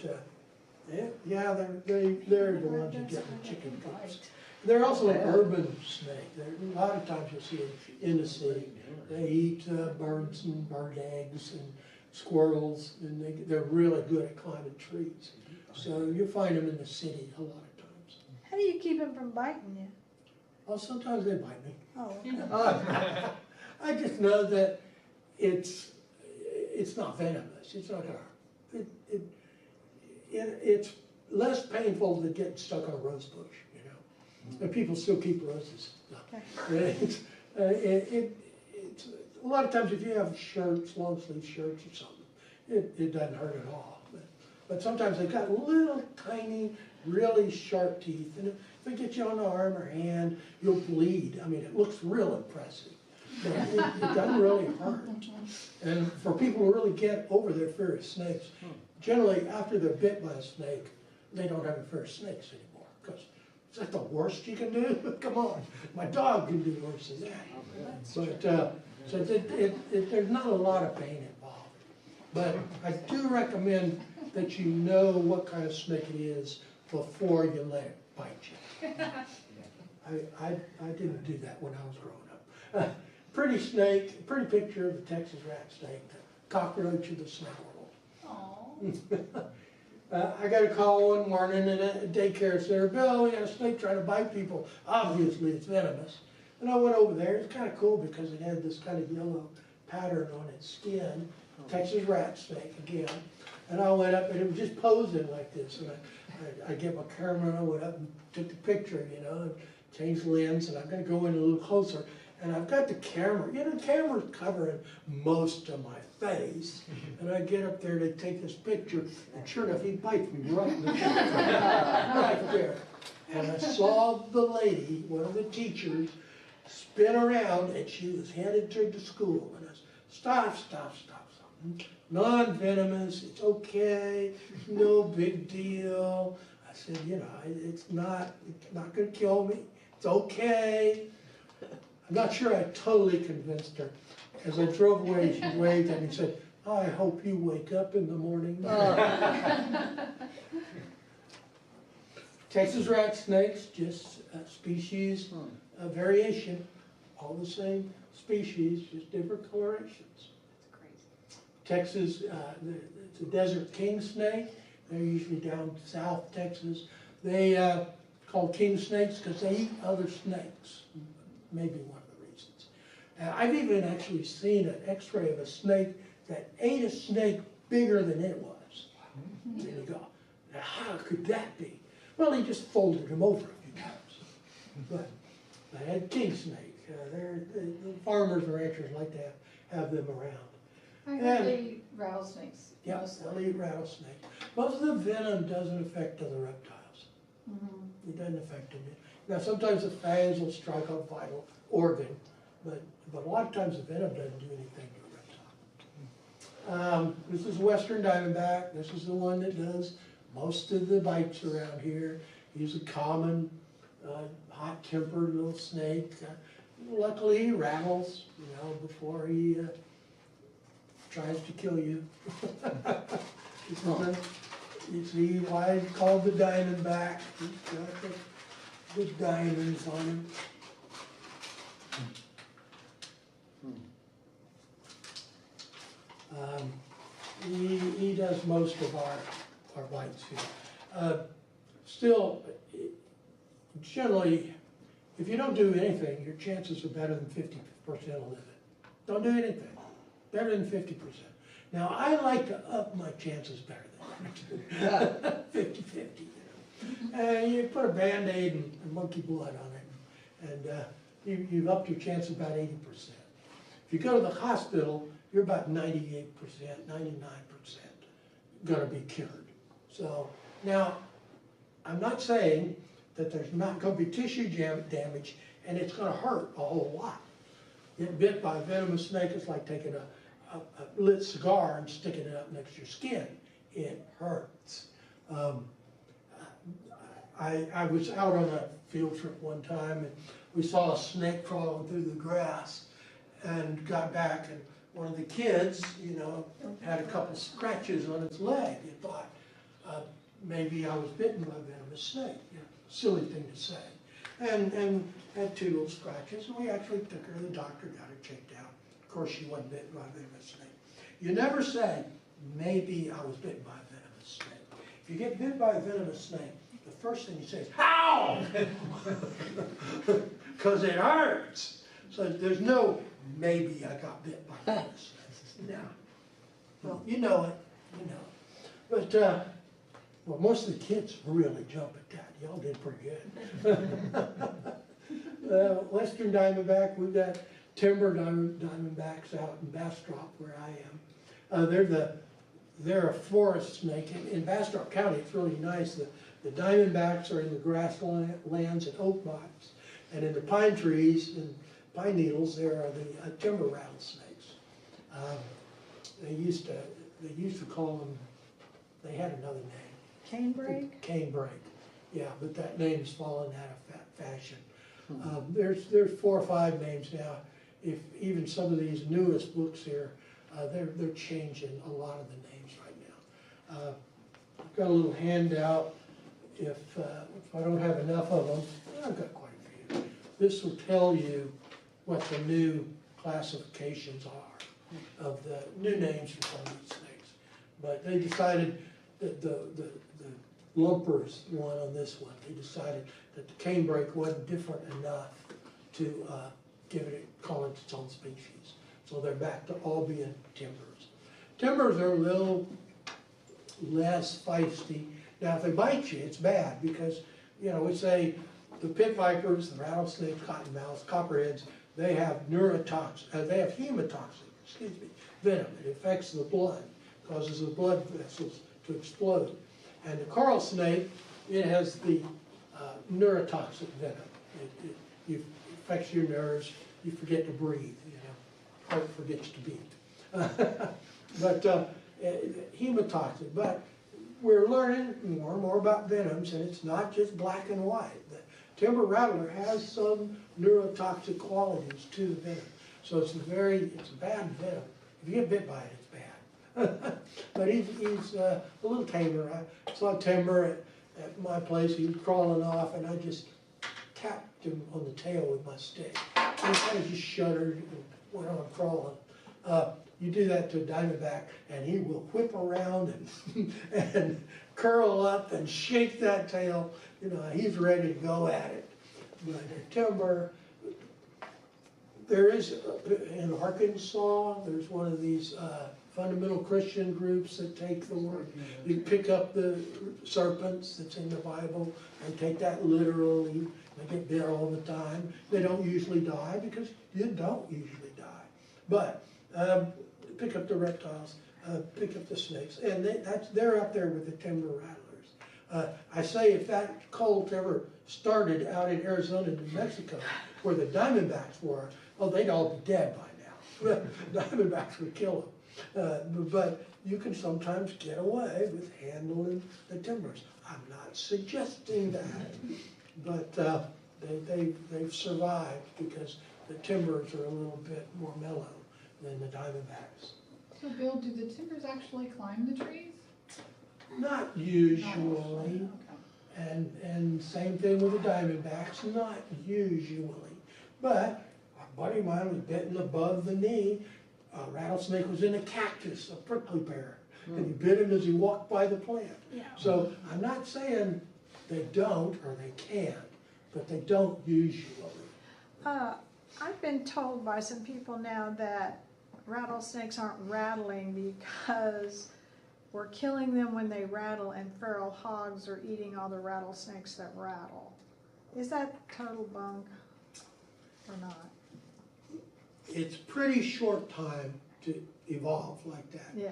yeah, they're the ones you get with chicken coops. They're also an urban snake. A lot of times you'll see it in the city. They eat birds and bird eggs and squirrels, and they're really good at climbing trees. So you'll find them in the city a lot of times. How do you keep them from biting you? Oh, sometimes they bite me. Oh, I just know that it's not venomous. It's not gonna. It's less painful than getting stuck on a rose bush, you know. And people still keep roses. It's a lot of times if you have shirts, long sleeve shirts or something, it doesn't hurt at all. But sometimes they've got little tiny, really sharp teeth, and if they get you on the arm or hand, you'll bleed. I mean, it looks real impressive, but it doesn't really hurt. And for people to really get over their fear of snakes, generally after they're bit by a snake, they don't have a fear of snakes anymore. Because is that the worst you can do? Come on, my dog can do worse than that. But so there's not a lot of pain involved. But I do recommend that you know what kind of snake it is before you let it bite you. I didn't do that when I was growing up. Pretty snake, pretty picture of the Texas rat snake, the cockroach of the snake world. I got a call one morning at a daycare center. Bill, we got a snake trying to bite people. Obviously it's venomous. And I went over there. It's kind of cool because it had this kind of yellow pattern on its skin. Texas rat snake again. And I went up and it was just posing like this. And I get my camera and I went up and took the picture, you know, and changed the lens. And I'm going to go in a little closer. And I've got the camera, you know, the camera's covering most of my face. And I get up there to take this picture, and sure enough, he bites me right in the shoulder, right there. And I saw the lady, one of the teachers, spin around, and she was headed toward the school. And I said, stop. Non-venomous, it's okay, no big deal. I said, you know, it's not gonna kill me, it's okay. I'm not sure I totally convinced her. As I drove away, she waved at me and said, I hope you wake up in the morning. Texas rat snakes, just a species, a variation, all the same species, just different colorations. Texas, it's a desert king snake. They're usually down south Texas. They called king snakes because they eat other snakes. Maybe one of the reasons. I've even actually seen an x-ray of a snake that ate a snake bigger than it was. There you go. Now how could that be? Well, he just folded him over a few times. But they had king snake. The farmers and ranchers like to have them around. I heard they eat rattlesnakes. Yeah, mostly. they'll eat rattlesnake. Most of the venom doesn't affect other reptiles. It doesn't affect them. Now, sometimes the fangs will strike a vital organ, but a lot of times the venom doesn't do anything to a reptile. This is western diamondback. This is the one that does most of the bites around here. He's a common, hot-tempered little snake. Luckily, he rattles, you know, before he tries to kill you. You see why it's called the diamondback. He's got the diamonds on him. He does most of our bites here. Still, generally, if you don't do anything, your chances are better than 50% of living. Don't do anything. Better than 50%. Now, I like to up my chances better than that. 50-50, you know. You put a Band-Aid and monkey blood on it, and you've upped your chance about 80%. If you go to the hospital, you're about 98%, 99% gonna be cured. So, now, I'm not saying that there's not gonna be tissue damage, and it's gonna hurt a whole lot. Getting bit by a venomous snake is like taking a a lit cigar and sticking it up next to your skin. It hurts. I was out on a field trip one time and we saw a snake crawling through the grass and got back, and one of the kids, you know, had a couple scratches on its leg. You thought, maybe I was bitten by a venomous snake. You know, silly thing to say. And had 2 little scratches, and we actually took her to the doctor, got her checked out. Of course, she wasn't bitten by a venomous snake. You never say, maybe I was bitten by a venomous snake. If you get bit by a venomous snake, the first thing you say is, ow! Because it hurts. So there's no, maybe I got bit by a venomous snake. No. Well, you know it, you know. But, well, most of the kids really jump at that. Y'all did pretty good. Western Diamondback, we've got timber diamondbacks out in Bastrop where I am. They're a forest snake. In Bastrop County, it's really nice. The diamondbacks are in the grasslands and oak box. And in the pine trees and pine needles, there are the timber rattlesnakes. They used to call them, they had another name. Canebrake? Canebrake, yeah, but that name's fallen out of fashion. There's 4 or 5 names now. If even some of these newest books here, they're changing a lot of the names right now. I've got a little handout. If I don't have enough of them, I've got quite a few. This will tell you what the new classifications are of the new names for some of these snakes. But they decided that the lumpers one on this one, they decided that the canebrake wasn't different enough to call it its own species. So they're back to all being timbers. Timbers are a little less feisty. Now, if they bite you, it's bad because, you know, we say the pit vipers, the rattlesnakes, cottonmouths, copperheads, they have they have hemotoxic, venom. It affects the blood, causes the blood vessels to explode. And the coral snake, it has the neurotoxic venom. It affects your nerves, you forget to breathe, you know, heart forgets to beat. But hemotoxic, but we're learning more and more about venoms, and it's not just black and white. The timber rattler has some neurotoxic qualities to the venom. So it's a bad venom. If you get bit by it, it's bad. But he's a little tamer. I saw timber at my place. He was crawling off, and I just tapped him on the tail with my stick. And he kind of just shuddered and went on crawling. You do that to a diamondback, and he will whip around and curl up and shake that tail. You know, he's ready to go at it. But timber, there is, in Arkansas, there's one of these fundamental Christian groups that take the word. You pick up the serpents that's in the Bible and take that literally. They get bit all the time. They don't usually die because you don't usually die. But pick up the reptiles, pick up the snakes, and they're up there with the timber rattlers. I say if that cult ever started out in Arizona and New Mexico, where the diamondbacks were, oh, they'd all be dead by now. Diamondbacks would kill them. But you can sometimes get away with handling the timbers. I'm not suggesting that, but they've survived because the timbers are a little bit more mellow than the diamondbacks. So Bill, do the timbers actually climb the trees? Not usually. Okay. And same thing with the diamondbacks, not usually. But a buddy of mine was bitten above the knee. A rattlesnake was in a cactus, a prickly pear, and he bit him as he walked by the plant. Yeah. So I'm not saying they don't or they can't, but they don't usually. I've been told by some people now that rattlesnakes aren't rattling because we're killing them when they rattle and feral hogs are eating all the rattlesnakes that rattle. Is that total bunk or not? It's pretty short time to evolve like that. Yeah.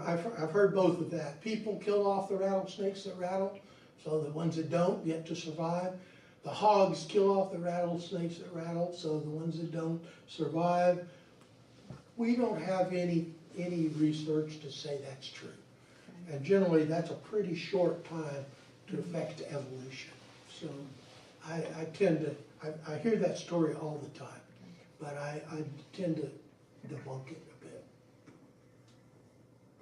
I've heard both of that. People kill off the rattlesnakes that rattle, so the ones that don't get to survive. The hogs kill off the rattlesnakes that rattle, so the ones that don't survive. we don't have any research to say that's true. And generally, that's a pretty short time to affect evolution. So I tend to, I hear that story all the time, but I tend to debunk it a bit.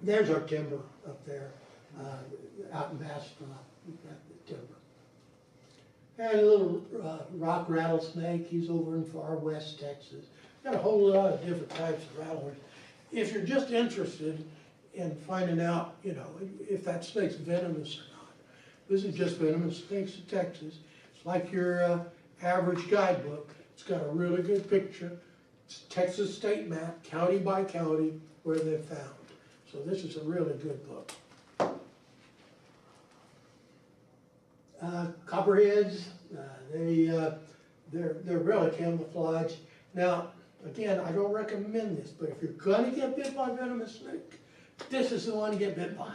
There's our timber up there, out in Bastrop. We've got the timber. And a little rock rattlesnake, he's over in far west Texas. Got a whole lot of different types of rattlers. If you're just interested in finding out, you know, if that snake's venomous or not, this is just venomous snakes of Texas. It's like your average guidebook. It's got a really good picture. It's a Texas state map, county by county, where they're found. So this is a really good book. Copperheads, they're really camouflaged. Now, again, I don't recommend this, but if you're gonna get bit by a venomous snake, this is the one to get bit by.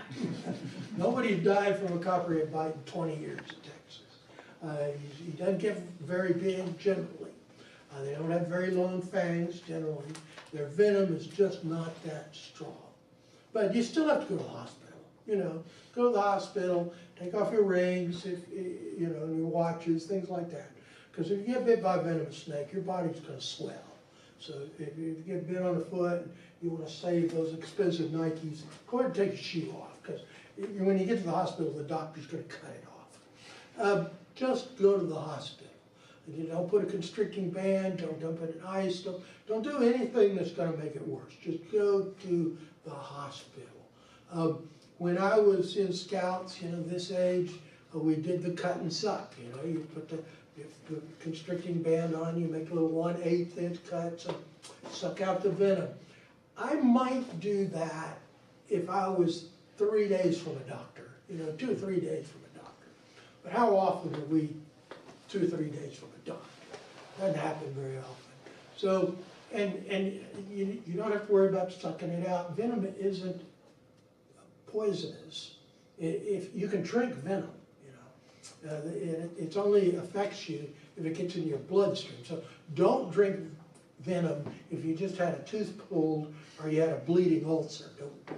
Nobody died from a copperhead bite in 20 years in Texas. He doesn't get very big generally. They don't have very long fangs generally. Their venom is just not that strong. But you still have to go to the hospital, you know. Go to the hospital, take off your rings, if you know, your watches, things like that. Because if you get bit by a venomous snake, your body's going to swell. So if you get bit on the foot, you want to save those expensive Nikes, go ahead and take your shoe off. Because when you get to the hospital, the doctor's going to cut it off. Just go to the hospital. You don't put a constricting band, don't dump it in ice, don't do anything that's going to make it worse. Just go to the hospital. When I was in Scouts, you know, this age, we did the cut and suck. You know, you put the constricting band on, you make little 1/8 inch cuts and suck out the venom. I might do that if I was 3 days from a doctor, you know, 2 or 3 days from a doctor. But how often are we 2 or 3 days from a doctor? Doesn't happen very often. So, and you don't have to worry about sucking it out. Venom isn't poisonous. If you can drink venom, you know, it only affects you if it gets in your bloodstream. So don't drink venom if you just had a tooth pulled or you had a bleeding ulcer.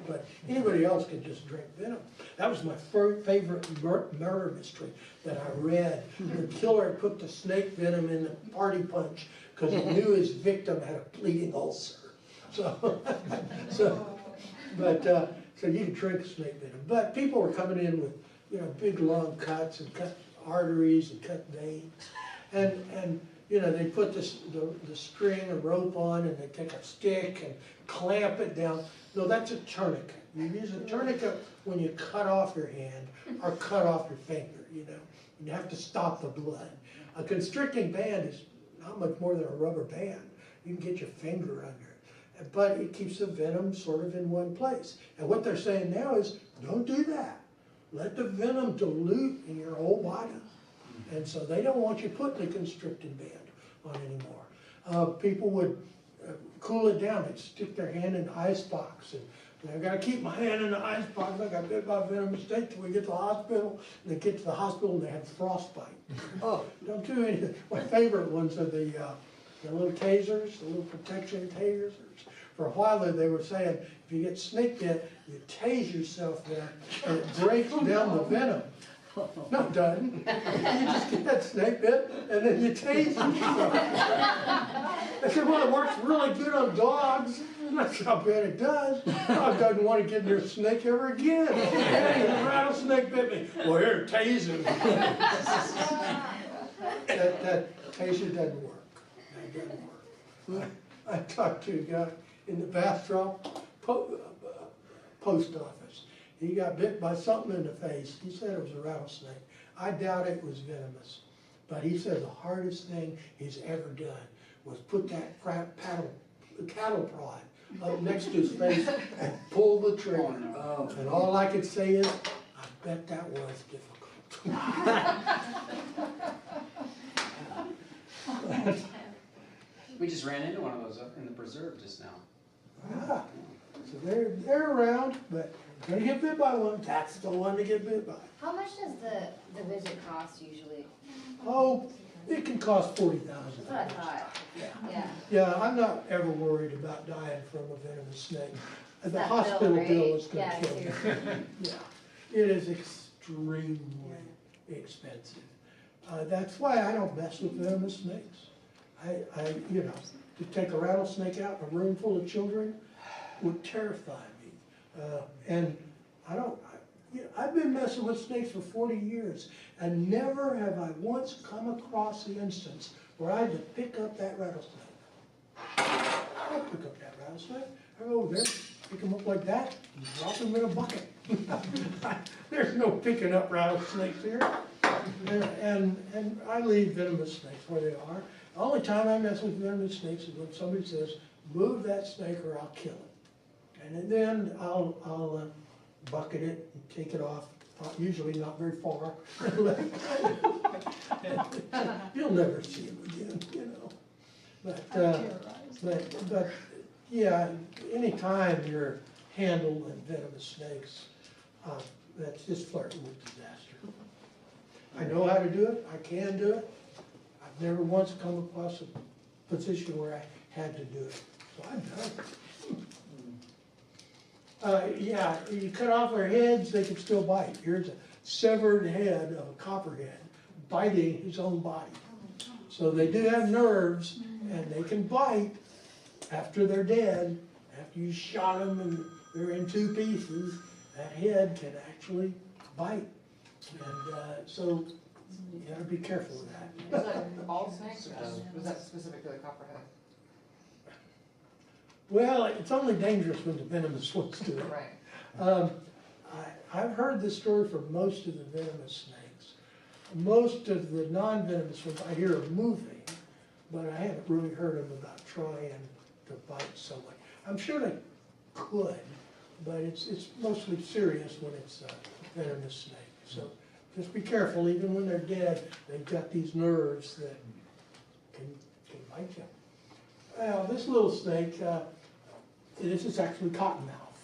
But anybody else can just drink venom. That was my favorite murder mystery that I read. The killer put the snake venom in the party punch because he knew his victim had a bleeding ulcer. So, so you can drink snake venom. But people were coming in with, you know, big long cuts and cut arteries and cut veins. And you know, they put the string or rope on and they take a stick and clamp it down. No, that's a tourniquet. You use a tourniquet when you cut off your hand or cut off your finger, you know. You have to stop the blood. A constricting band is not much more than a rubber band. You can get your finger under it. But it keeps the venom sort of in one place. And what they're saying now is, don't do that. Let the venom dilute in your whole body. And so they don't want you putting a constricting band on anymore. People would cool it down. They'd stick their hand in the ice box. And I've got to keep my hand in the ice box. I got bit by a venomous snake till we get to the hospital. And they get to the hospital and they have frostbite. Oh, don't do anything. My favorite ones are the little tasers, the little protection tasers. For a while there, they were saying, if you get snake bit, you tase yourself there, and it breaks down the venom. No, it doesn't. You just get that snake bit, and then you tase yourself. I said, well, it works really good on dogs. That's how bad it does. Dog doesn't want to get near a snake ever again. Hey, the rattlesnake bit me. Well, here, tase him. That taser doesn't work. That doesn't work. I talked to a guy in the Bastrop post office. He got bit by something in the face. He said it was a rattlesnake. I doubt it was venomous. But he said the hardest thing he's ever done was put that cattle prod up next to his face and pull the trigger. Oh, no. And all I could say is, I bet that was difficult. We just ran into one of those up in the preserve just now. Ah, so they're around, but you're gonna get bit by one, that's the one to get bit by. How much does the visit cost usually? Oh, it can cost $40,000. That's what I thought. Yeah. Yeah. Yeah, I'm not ever worried about dying from a venomous snake. The That hospital bill, right? bill is gonna Yeah, kill me. seriously. Yeah, it is extremely expensive. That's why I don't mess with venomous snakes. You know, to take a rattlesnake out in a room full of children would terrify me. And I've been messing with snakes for 40 years, and never have I once come across the instance where I had to pick up that rattlesnake. I don't pick up that rattlesnake. I go over there, pick him up like that, and drop him in a bucket. There's no picking up rattlesnakes here. And I leave venomous snakes where they are. The only time I mess with venomous snakes is when somebody says, move that snake or I'll kill it. And then I'll bucket it and take it off, usually not very far. You'll never see him again, you know. But yeah, anytime you're handling venomous snakes, that's just flirting with disaster. I know how to do it, I can do it. I've never once come across a position where I had to do it, so I've done it. Yeah, you cut off their heads, they can still bite. Here's a severed head of a copperhead biting his own body. So they do have nerves, and they can bite after they're dead. After you shot them and they're in two pieces, that head can actually bite. And so you gotta be careful of that. Is that all snakes, or was that specific to the copperhead? Well, it's only dangerous when the venomous ones do it. Right. I've heard this story from most of the venomous snakes. Most of the non-venomous ones I hear are moving, but I haven't really heard them about trying to bite someone. I'm sure they could, but it's mostly serious when it's a venomous snake. So just be careful, even when they're dead, they've got these nerves that can bite you. Well, this little snake, this is actually cottonmouth.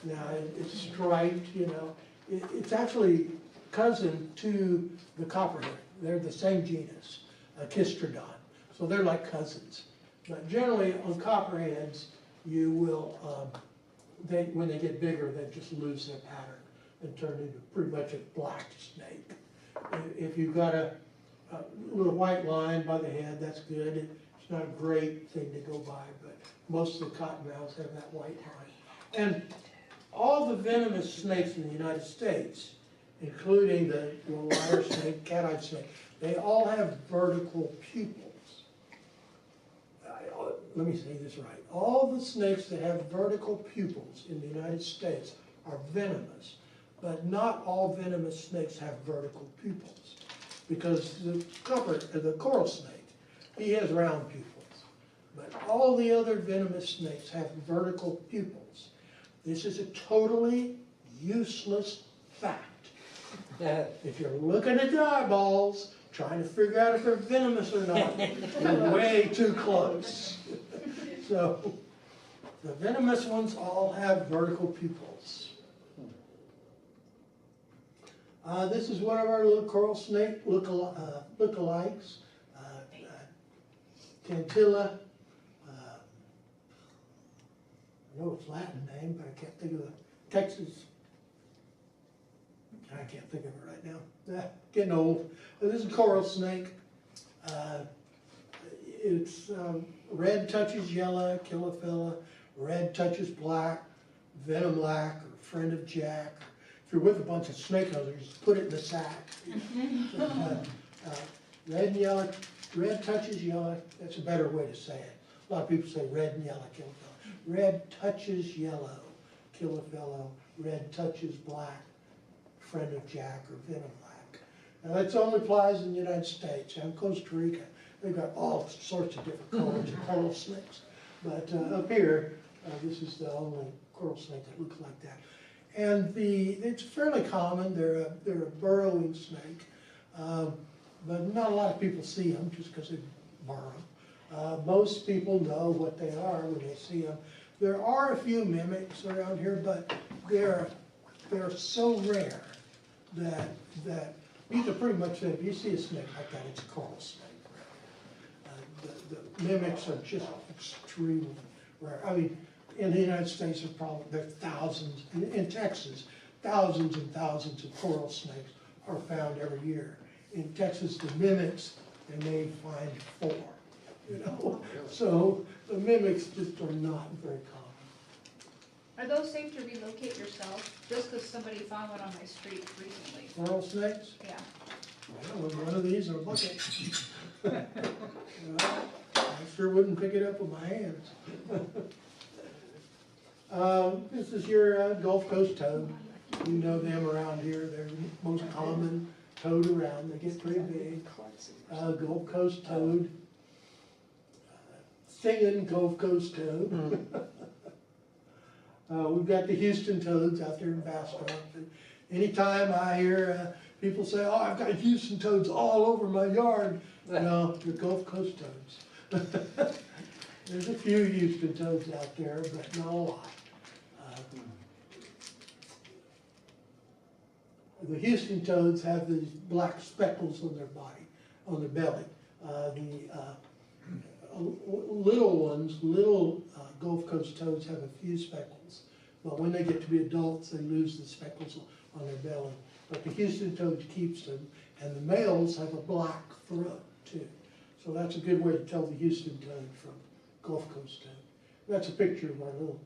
Now, it's striped, you know. It's actually cousin to the copperhead. They're the same genus, Chistrodon. So they're like cousins. But generally, on copperheads, you will, when they get bigger, they just lose their pattern and turn into pretty much a black snake. If you've got a little white line by the head, that's good. It's not a great thing to go by, but most of the cottonmouths have that white line. And all the venomous snakes in the United States, including the wire snake, cat-eyed snake, they all have vertical pupils. Let me say this right. All the snakes that have vertical pupils in the United States are venomous, but not all venomous snakes have vertical pupils. Because the coral snake, he has round pupils. But all the other venomous snakes have vertical pupils. This is a totally useless fact. If you're looking at the eyeballs, trying to figure out if they're venomous or not, you're way too close. So, the venomous ones all have vertical pupils. This is one of our little coral snake lookalikes, Tantilla. I know its Latin name, but I can't think of it. Texas. I can't think of it right now. Getting old. This is a coral snake. It's red touches yellow, kill a fella. Red touches black, venom lac, or friend of Jack. If you're with a bunch of snake hunters, just put it in the sack. Red and yellow, red touches yellow. That's a better way to say it. A lot of people say red and yellow kill a fellow. Red touches yellow, kill a fellow. Red touches black, friend of Jack, or venom lac. Now that only applies in the United States. And Costa Rica, they've got all sorts of different colors of coral snakes. But up here, this is the only coral snake that looks like that. And it's fairly common. They're a burrowing snake, but not a lot of people see them just because they burrow. Most people know what they are when they see them. There are a few mimics around here, but they're so rare that you can pretty much say if you see a snake like that, it's a coral snake. The mimics are just extremely rare. I mean, in the United States, there are thousands, in Texas, thousands and thousands of coral snakes are found every year. In Texas, the mimics, they may find 4, you know? So the mimics just are not very common. Are those safe to relocate yourself? Just because somebody found one on my street recently. Coral snakes? Yeah. Well, with one of these or a bucket. You know, I sure wouldn't pick it up with my hands. This is your Gulf Coast toad. You know them around here. They're the most common toad around. They get pretty big. Gulf Coast toad. Singing Gulf Coast toad. We've got the Houston toads out there in Bastrop. Anytime I hear people say, "Oh, I've got Houston toads all over my yard," no, they're Gulf Coast toads. There's a few Houston toads out there, but not a lot. The Houston toads have these black speckles on their body, on their belly. Little ones, Gulf Coast toads have a few speckles, but when they get to be adults, they lose the speckles on their belly. But the Houston toad keeps them, and the males have a black throat too. So that's a good way to tell the Houston toad from Gulf Coast toad. That's a picture of our little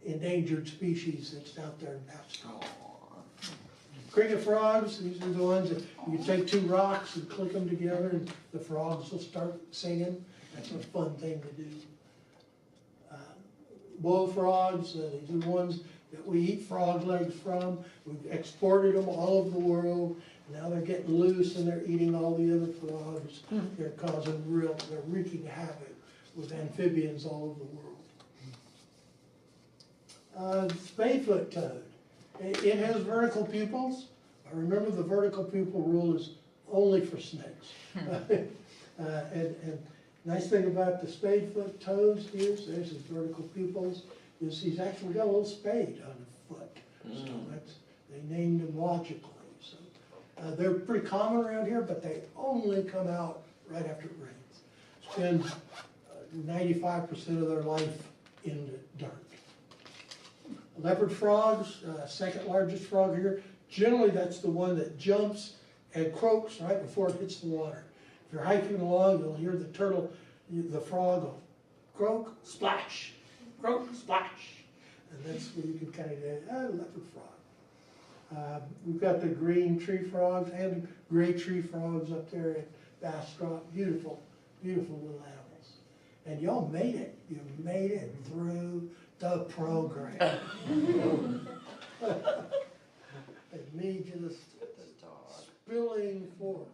endangered species that's out there in Bastrop. Cricket frogs, these are the ones that you take 2 rocks and click them together and the frogs will start singing. That's a fun thing to do. Bullfrogs, these are the ones that we eat frog legs from. We've exported them all over the world. Now they're getting loose and they're eating all the other frogs. They're they're wreaking havoc with amphibians all over the world. Spadefoot toad. It has vertical pupils. Remember, the vertical pupil rule is only for snakes. And nice thing about the spadefoot toads is, there's his vertical pupils, is he's actually got a little spade on the foot. So they named him logically. So they're pretty common around here, but they only come out right after it rains. Spend 95% of their life in the dirt. Leopard frogs, second largest frog here. Generally, that's the one that jumps and croaks right before it hits the water. If you're hiking along, you'll hear the turtle, the frog go, croak, splash, croak, splash. And that's where you can kind of get, leopard frog. We've got the green tree frogs and gray tree frogs up there at Bastrop. Beautiful, beautiful little animals. And y'all made it. You made it through the program. And me just spilling forth.